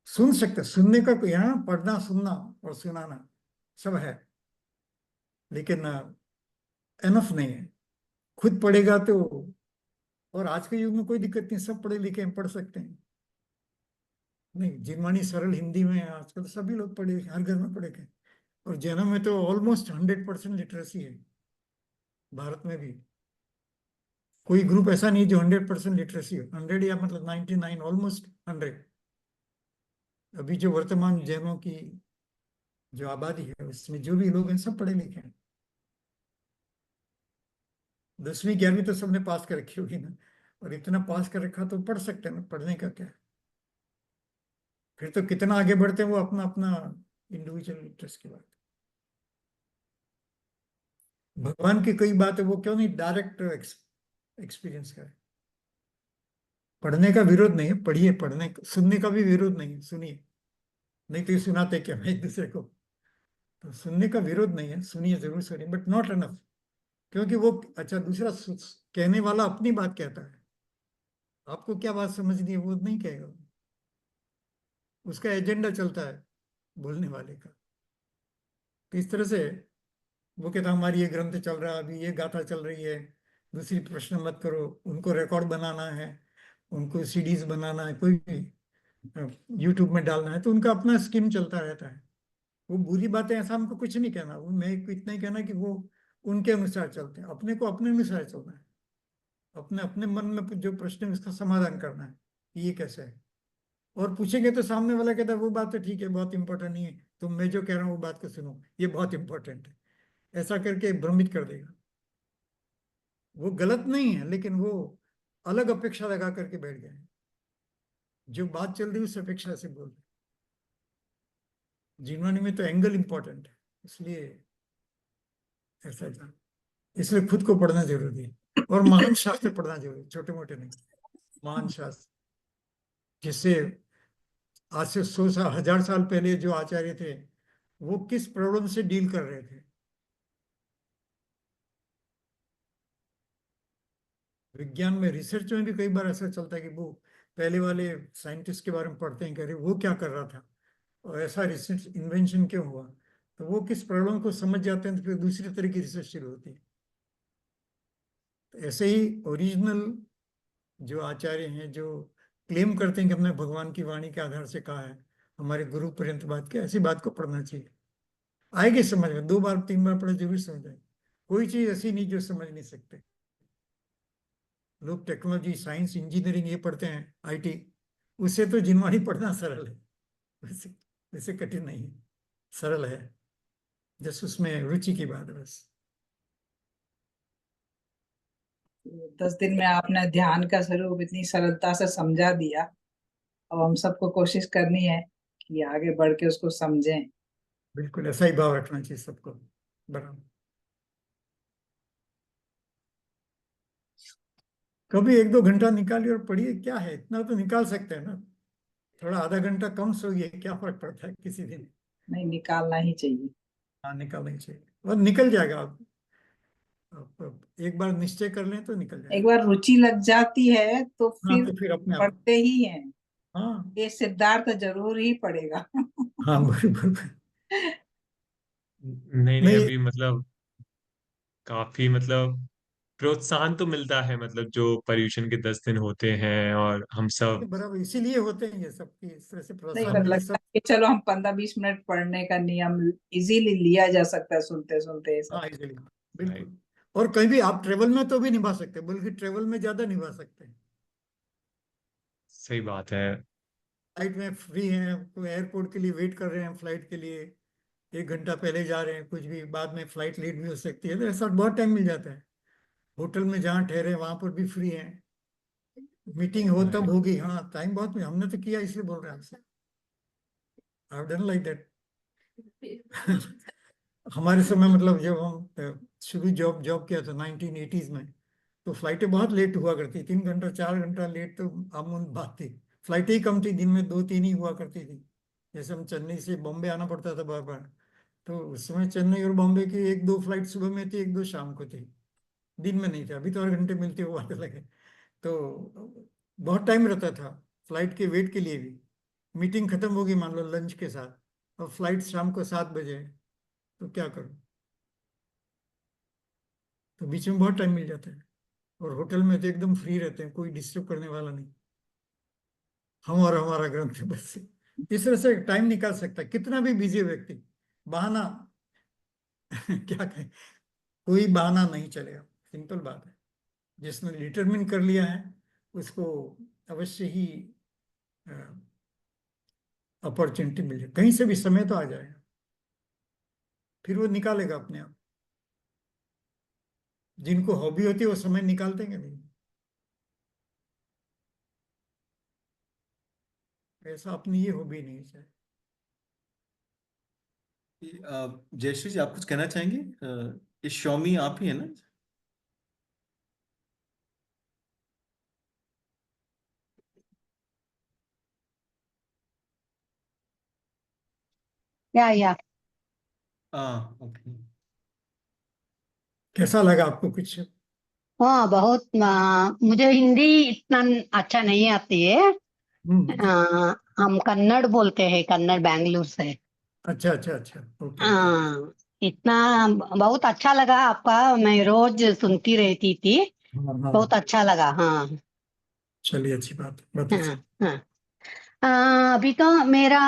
सुन सकते, सुनने का कोई, यहाँ पढ़ना, सुनना और सुनाना सब है, लेकिन एनफ नहीं है। खुद पढ़ेगा तो, और आज के युग में कोई दिक्कत नहीं, सब पढ़े लिखे हैं, पढ़ सकते हैं। नहीं, जिनवानी सरल हिंदी में है आजकल, सभी लोग पढ़े, हर घर में पढ़े के। और जन्म में तो ऑलमोस्ट 100% लिटरेसी है भारत में भी। कोई ग्रुप ऐसा नहीं जो 100% लिटरेसी हो, 100 या मतलब 99, ऑलमोस्ट 100। अभी जो वर्तमान जैनों की जो आबादी है उसमें जो भी लोग हैं सब पढ़े लिखे हैं। 10वीं 11वीं तो सबने पास कर रखी होगी ना, और इतना पास कर रखा तो पढ़ सकते हैं ना, पढ़ने का क्या है। फिर तो कितना आगे बढ़ते हैं वो अपना अपना इंडिविजुअल इंटरेस्ट की बात है। भगवान की कई बात है, वो क्यों नहीं डायरेक्ट एक्सपीरियंस करें। पढ़ने का विरोध नहीं है, पढ़िए, पढ़ने सुनने का भी विरोध नहीं है, सुनिए। नहीं तो ये सुनाते क्या हम एक दूसरे को। तो सुनने का विरोध नहीं है, सुनिए, जरूर सुनिए, बट नॉट एनफ। क्योंकि वो, अच्छा, दूसरा कहने वाला अपनी बात कहता है, आपको क्या बात समझनी है वो नहीं कहेगा, उसका एजेंडा चलता है बोलने वाले का। तो इस तरह से वो कहता है, हमारी ये ग्रंथ चल रहा है, अभी ये गाथा चल रही है, दूसरी प्रश्न मत करो, उनको रिकॉर्ड बनाना है, उनको सीडीज बनाना है, कोई भी यूट्यूब में डालना है, तो उनका अपना स्कीम चलता रहता है। वो बुरी बातें ऐसा हमको कुछ नहीं कहना, वो मैं इतना ही कहना कि वो उनके अनुसार चलते हैं, अपने को अपने अनुसार चलना है। अपने अपने मन में जो प्रश्न है उसका समाधान करना है, ये कैसे है। और पूछेंगे तो सामने वाला कहता है वो बात तो ठीक है, बहुत इंपॉर्टेंट नहीं है, तो मैं जो कह रहा हूँ वो बात को सुनो, ये बहुत इंपॉर्टेंट है, ऐसा करके भ्रमित कर देगा। वो गलत नहीं है, लेकिन वो अलग अपेक्षा लगा करके बैठ गए हैं। जो बात चल रही है उस अपेक्षा से बोल रहे। जीवनी में तो एंगल इंपॉर्टेंट है, इसलिए ऐसा था। इसलिए खुद को पढ़ना जरूरी है, और महान शास्त्र पढ़ना जरूरी है, छोटे मोटे नहीं, महान शास्त्र। जिससे आज से 100 साल 1000 साल पहले जो आचार्य थे वो किस प्रॉब्लम से डील कर रहे थे। विज्ञान में, रिसर्च में भी कई बार ऐसा चलता है कि वो पहले वाले साइंटिस्ट के बारे में पढ़ते हैं, कह रहे वो क्या कर रहा था और ऐसा रिसर्च इन्वेंशन क्यों हुआ, तो वो किस प्रॉब्लम को समझ जाते हैं तो फिर दूसरी तरह की रिसर्च शुरू होती है। तो ऐसे ही ओरिजिनल जो आचार्य हैं, जो क्लेम करते हैं कि हमने भगवान की वाणी के आधार से कहा है, हमारे गुरु पर्यंत बात की, ऐसी बात को पढ़ना चाहिए। आएगी समझ में, 2 बार 3 बार पढ़े जरूर समझ आएगी। कोई चीज ऐसी नहीं जो समझ नहीं सकते। लोग टेक्नोलॉजी, साइंस, इंजीनियरिंग ये पढ़ते हैं, आईटी, उससे तो जिनवाणी पढ़ना सरल है, वैसे वैसे कठिन नहीं है, सरल है, जस्ट उसमें रुचि की बात है बस। 10 दिन में आपने ध्यान का स्वरूप इतनी सरलता से समझा दिया। अब हम सबको कोशिश करनी है कि आगे बढ़ के उसको समझें। बिल्कुल ऐसा ही भाव रखना चाहिए सबको, बराबर। कभी 1-2 घंटा निकालिए और पढ़िए, क्या है, इतना तो निकाल सकते हैं ना। थोड़ा आधा घंटा कम सोइए, क्या फर्क पड़ता है किसी दिन। नहीं, निकालना ही चाहिए। हाँ, निकालना ही चाहिए, और निकल जाएगा। आप एक बार निश्चय कर लें तो निकल एक जाएगा। बार रुचि लग जाती है तो हाँ, फिर तो फिर अपने आप। पढ़ते ही हैं। हाँ ये सिद्धार्थ जरूर ही पड़ेगा। हाँ, बराबर। नहीं नहीं, नहीं, अभी मतलब काफी मतलब प्रोत्साहन तो मिलता है, मतलब जो पर्यूषण के 10 दिन होते हैं और हम सब। बराबर, इसीलिए होते हैं ये सब, की इस तरह से नहीं, प्रोत्साहन पर मिले लगता सब। है कि चलो हम 15-20 मिनट पढ़ने का नियम इजीली लिया जा सकता है सुनते सुनते ये सब। हाँ, इसीलिए राइट। बिल्कुल। और कहीं भी आप ट्रेवल में तो भी निभा सकते हैं, बल्कि ट्रेवल में ज्यादा निभा सकते हैं। सही बात है। फ्लाइट में फ्री हैं, तो एयरपोर्ट के लिए वेट कर रहे हैं, फ्लाइट के लिए 1 घंटा पहले जा रहे हैं, कुछ भी बाद में फ्लाइट लेट भी हो सकती है, तो ऐसा बहुत टाइम मिल जाता है। होटल में जहाँ ठहरे वहां पर भी फ्री है, मीटिंग हो तब राइट। होगी। हाँ, टाइम बहुत, हमने तो किया, इसलिए बोल रहे हैं आपसे। I have done like that. हमारे समय, मतलब जब हम शुरू जॉब जॉब किया था 1980s में, तो फ्लाइटें बहुत लेट हुआ करती, 3 घंटा 4 घंटा लेट तो आम बात थी। फ्लाइटें ही कम थी, दिन में 2-3 ही हुआ करती थी। जैसे हम चेन्नई से बॉम्बे आना पड़ता था बार बार, तो उस समय चेन्नई और बॉम्बे की 1-2 फ्लाइट सुबह में थी, 1-2 शाम को थी, दिन में नहीं थी। अभी तो हर घंटे मिलती है, वो बात अलग है। तो बहुत टाइम रहता था फ्लाइट के वेट के लिए भी। मीटिंग खत्म होगी मान लो लंच के साथ, और फ्लाइट शाम को 7 बजे है, तो क्या करूं। तो बीच में बहुत टाइम मिल जाता है। और होटल में तो एकदम फ्री रहते हैं, कोई डिस्टर्ब करने वाला नहीं, हम और हमारा ग्रंथ बस। इस तरह से टाइम निकाल सकता है कितना भी बिजी व्यक्ति। बहाना क्या कहें, कोई बहाना नहीं चलेगा, सिंपल बात है। जिसने डिटरमिन कर लिया है उसको अवश्य ही अपॉर्चुनिटी मिल जाए, कहीं से भी समय तो आ जाएगा, फिर वो निकालेगा अपने आप। जिनको हॉबी होती है वो समय निकालते हैं कि नहीं, ऐसा अपनी ये हॉबी नहीं चाहिए। जयश्री जी, आप कुछ कहना चाहेंगे? ये शॉमी आप ही है ना? या ओके। कैसा लगा आपको कुछ? हाँ, बहुत मुझे हिंदी इतना अच्छा नहीं आती है। हम्म। हम कन्नड़ बोलते हैं, कन्नड़ बैंगलोर से। अच्छा अच्छा अच्छा, ओके ओके। इतना बहुत अच्छा लगा आपका, मैं रोज सुनती रहती थी, हाँ हाँ, बहुत अच्छा लगा। हाँ चलिए, अच्छी बात है, बहुत हाँ अच्छा। हाँ। अभी तो मेरा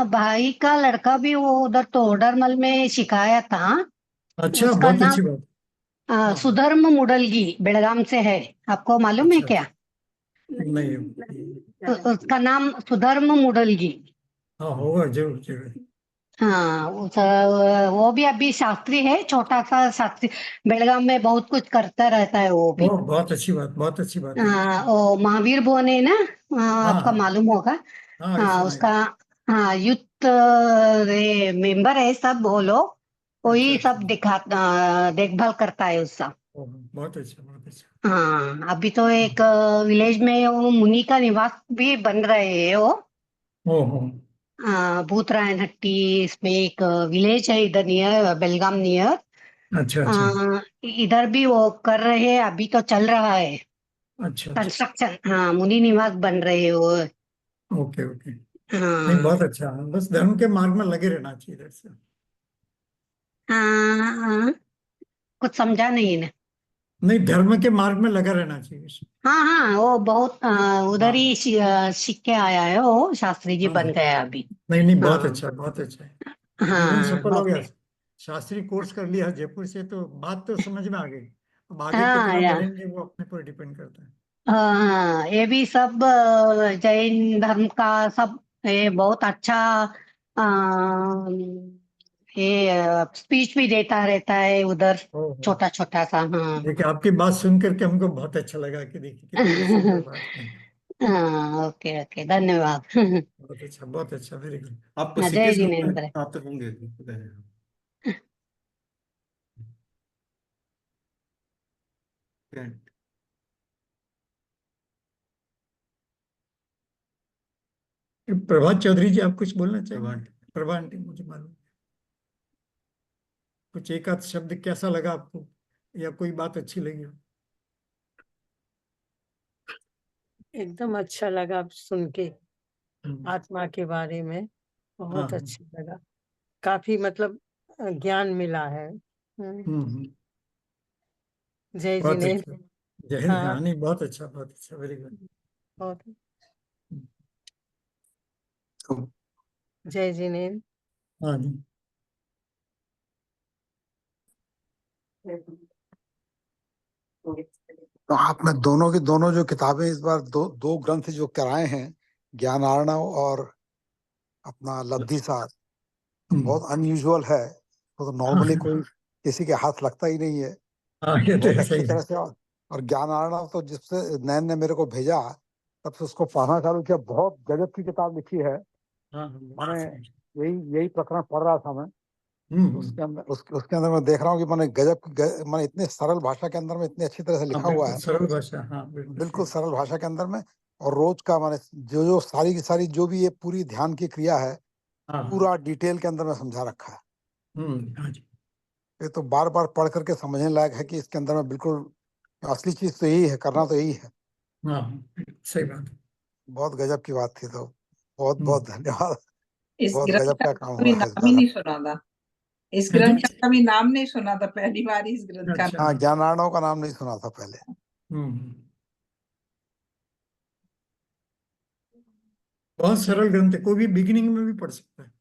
भाई का लड़का भी वो उधर तोडरमल में सिखाया था। अच्छा, उसका बहुत नाम अच्छी बात। हाँ हाँ, सुधर्म मुडलगी, बेलगाम से है। आपको मालूम है अच्छा क्या? अच्छा। नहीं, उसका नाम सुधर्म मुडलगी। हाँ होगा, जरूर जरूर। हाँ वो भी अभी शास्त्री है, छोटा सा शास्त्री, बेलगाम में बहुत कुछ करता रहता है वो भी। ओ बहुत अच्छी बात, बहुत अच्छी बात है। हाँ वो महावीर भवन है ना, आपका हाँ मालूम होगा। हाँ हाँ सुना उसका, है। हाँ यूथ मेंबर है सब वो लोग, वही अच्छा। सब देखभाल करता है उसका। ओ, बहुत अच्छा, बहुत अच्छा। हाँ अभी तो एक विलेज में वो मुनि का निवास भी बन रहे हैं वो। ओहो। भूतरायन हट्टी इसमें एक विलेज है इधर नियर, बेलगाम नियर। अच्छा अच्छा इधर भी वो कर रहे हैं, अभी तो चल रहा है अच्छा अच्छा। कंस्ट्रक्शन। हाँ मुनि निवास बन रहे हैं वो। Okay okay. नहीं हाँ बहुत अच्छा, बस धर्म के मार्ग में लगे रहना चाहिए इधर से। हाँ, कुछ समझा नहीं ना। नहीं, धर्म के मार्ग में लगा रहना चाहिए। हाँ हाँ वो बहुत उधर हाँ ही सीख के आया है वो, शास्त्री जी हाँ। बन गया अभी। नहीं नहीं, बहुत हाँ अच्छा, बहुत अच्छा है। जीवन हाँ सफल हो गया। ओके। शास्त्री कोर्स कर लिया जयपुर से तो बात तो समझ में आ गई। अब आगे हाँ कितना या बढ़ेंगे वो अपने पर डिपेंड करता है। हाँ ये भी सब जैन धर्म का सब, ये बहुत अच्छा अ, ये स्पीच भी देता रहता है उधर, ओहो। छोटा छोटा सा। हाँ देखिए, आपकी बात सुन करके हमको बहुत अच्छा लगा कि देखिए कितनी सुंदर बात है। हाँ ओके ओके धन्यवाद। बहुत अच्छा, बहुत अच्छा, वेरी गुड। आपको जय सीक्रेट ग्रुप में जिनेन्द्र। आते होंगे पता है। प्रभात चौधरी जी, आप कुछ बोलना चाहिए? प्रभात। प्रभा आंटी, मुझे मालूम, कुछ एक आध शब्द कैसा लगा आपको, या कोई बात अच्छी लगी हो? एकदम अच्छा लगा सुन के, हम्म, आत्मा के बारे में हाँ बहुत हाँ। अच्छा लगा। काफी मतलब ज्ञान मिला है। हम्म। जय बहुत अच्छा। जिनेन्द्र। जय, हाँ हाँ नहीं, बहुत अच्छा, बहुत अच्छा, वेरी गुड। बहुत। जय जिनेन्द्र। हाँ जी। तो आपने दोनों की दोनों जो किताबें इस बार दो दो ग्रंथ जो कराए हैं, ज्ञान आर्णव और अपना लब्धि सार, बहुत अनयूजुअल है। तो हाँ नॉर्मली कोई किसी के हाथ लगता ही नहीं है। हाँ, ये तो बहुत ऐसा अच्छी ही तरह है। से। और ज्ञान आर्णव तो जिससे नैन ने मेरे को भेजा, तब से उसको पढ़ना चालू किया। बहुत गजब की किताब लिखी है। हाँ मैंने यही प्रकरण पढ़ रहा था मैं। हम्म। उसके अंदर मैं देख रहा हूँ कि मैंने मैंने इतने सरल भाषा के अंदर में इतने अच्छी तरह से हाँ लिखा हुआ बिल्कुल है, सरल भाषा, हाँ बिल्कुल बिल्कुल सही। सरल भाषा के अंदर में। और रोज का मैंने जो जो सारी की सारी जो भी ये पूरी ध्यान की क्रिया है, हाँ पूरा डिटेल के अंदर में समझा रखा है। हाँ जी। ये तो बार बार पढ़ करके समझने लायक है कि इसके अंदर में बिल्कुल असली चीज तो यही है, करना तो यही है। हाँ सही बात है। बहुत गजब की बात थी। तो बहुत बहुत धन्यवाद। इस बहुत ग्रंथ गजब का का काम कभी हुआ है इस नाम ही बार। नहीं सुना था। इस हाँ जी। ग्रंथ का कभी नाम नहीं सुना था, पहली बार इस ग्रंथ का अच्छा। हाँ, ज्ञानार्णव का नाम नहीं सुना था पहले। हम्म। बहुत सरल ग्रंथ है, कोई भी बिगिनिंग में भी पढ़ सकता है,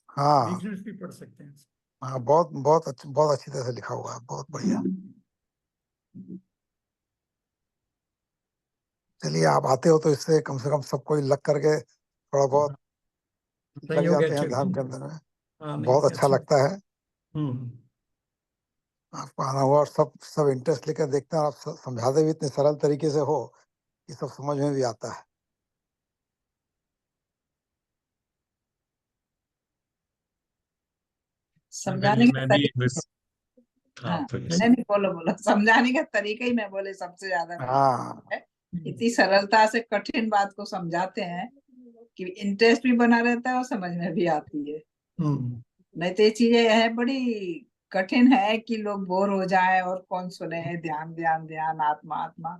हाँ बिगिनर्स भी पढ़ सकते हैं। हाँ, बहुत अच्छी तरह से लिखा हुआ है, बहुत बढ़िया। चलिए, आप आते हो तो इससे कम से कम सब कोई लग करके थोड़ा बहुत लग सहयोग है, जाते हैं अच्छे। धर्म के अंदर में। हाँ नहीं बहुत नहीं, अच्छा अच्छी। लगता है। हम्म। आपको आना हुआ और सब इंटरेस्ट लेकर देखते हैं। और आप समझाते भी इतने सरल तरीके से हो कि सब समझ में भी आता है। अंकल समझाने जी का मैं भी तरीका। बस, हाँ हाँ बोलिए। नहीं नहीं, बोलो बोलो। समझाने का तरीका ही मैं बोले सबसे ज्यादा हाँ है। इतनी सरलता से कठिन बात को समझाते हैं कि इंटरेस्ट भी बना रहता है और समझ में भी आती है। हम्म। नहीं तो ये चीजें है बड़ी कठिन है कि लोग बोर हो जाए और कौन सुने, ध्यान ध्यान ध्यान, आत्मा आत्मा।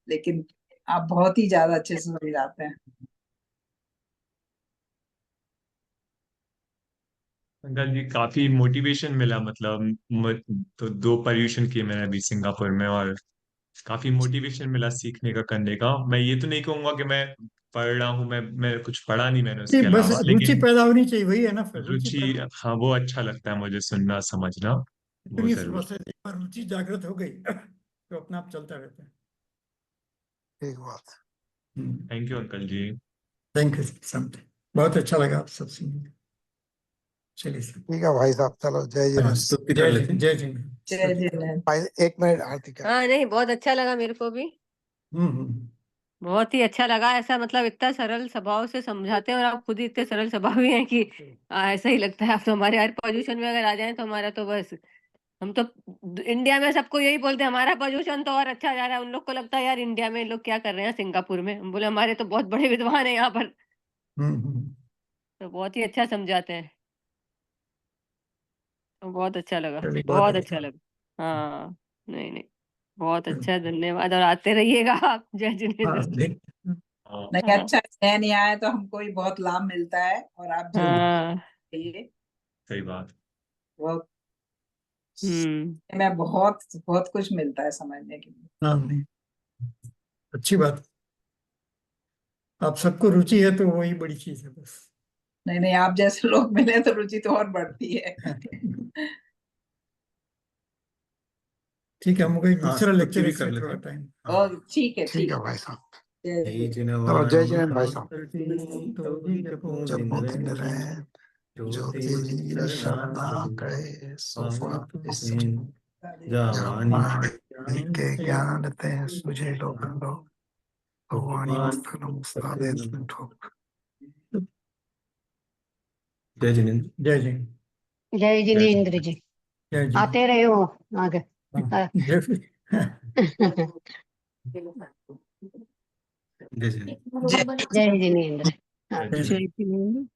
लेकिन आप बहुत ही ज्यादा अच्छे से समझाते हैं। अंकल जी काफी मोटिवेशन मिला, मतलब तो 2 पर्यूषण किए मैंने अभी सिंगापुर में, और काफी मोटिवेशन मिला सीखने का, करने का। मैं ये तो नहीं कहूंगा कि मैं पढ़ रहा हूँ, मैं कुछ पढ़ा नहीं मैंने नहीं, उसके बस अलावा, रुचि लेकिन पैदा होनी चाहिए, वही है ना, फिर रुचि रुचि, पैदा। हाँ वो अच्छा लगता है मुझे सुनना समझना, वो इतनी जरूर। समस्या, एक बार रुचि जागृत हो गई तो अपने आप चलता रहता है। ठीक बात। थैंक यू अंकल जी। थैंक यू समथिंग, बहुत अच्छा लगा आप सब सुन। चलिए सर। ठीक है भाई साहब, चलो जय जिनेंद्र। स्तुति की तरह जय लेते हैं। जय जिनेंद्र। जय जिनेंद्र। भाई 1 मिनट आरती कर। हाँ नहीं, बहुत अच्छा लगा मेरे को भी, बहुत ही अच्छा लगा। ऐसा मतलब इतना सरल स्वभाव से समझाते हैं और आप खुद ही इतने सरल स्वभावी हैं कि ऐसा ही लगता है आप तो हमारे हर पोजीशन में अगर आ जाएं तो हमारा तो बस, हम तो इंडिया में सबको यही बोलते हैं हमारा पोजीशन तो और अच्छा जा रहा है। उन लोग को लगता है यार इंडिया में लोग क्या कर रहे हैं सिंगापुर में, हम बोले हमारे तो बहुत बड़े विद्वान है यहाँ पर। तो बहुत ही अच्छा समझाते हैं, तो बहुत अच्छा लगा, चलिए, बहुत अच्छा लगा। हाँ नहीं नहीं, बहुत अच्छा, धन्यवाद और आते रहिएगा आप। जय जिनेंद्र। नहीं, हाँ अच्छा नया नया है तो हमको भी बहुत लाभ मिलता है और आप जरूर हाँ आइए। सही बात। बहुत हम्म में बहुत बहुत कुछ मिलता है समझने के लिए। हाँ नहीं, अच्छी बात। आप सबको रुचि है तो वही बड़ी चीज है बस। नहीं नहीं, आप जैसे लोग मिले तो रुचि तो और बढ़ती है। ठीक है, हमको एक हाँ, दूसरा स्तुति लेक्चर भी इसमें कर लेते थोड़ा हैं। टाइम। और ठीक है ठीक है भाई साहब, जय जय जिनेंद्र। चलो जय जिनेंद्र जिनेंद्र भाई साहब। जपो जब दिन दिन रहे, रहे ज्योति ज्योति शरणा शरणा करे, करे स्वामित्व स्वामित्व स्नेह जावानी जावानी के ज्ञान ते सुझे लोग भगवानी मस्तक मुस्तादे ठोक। जय जिनेंद्र। जय जय जय जिनेंद्र जी। जय जय आते रहे हो आगे। जय जय जिनेंद्र। जय जय जिनेंद्र। जय जय जिनेंद्र।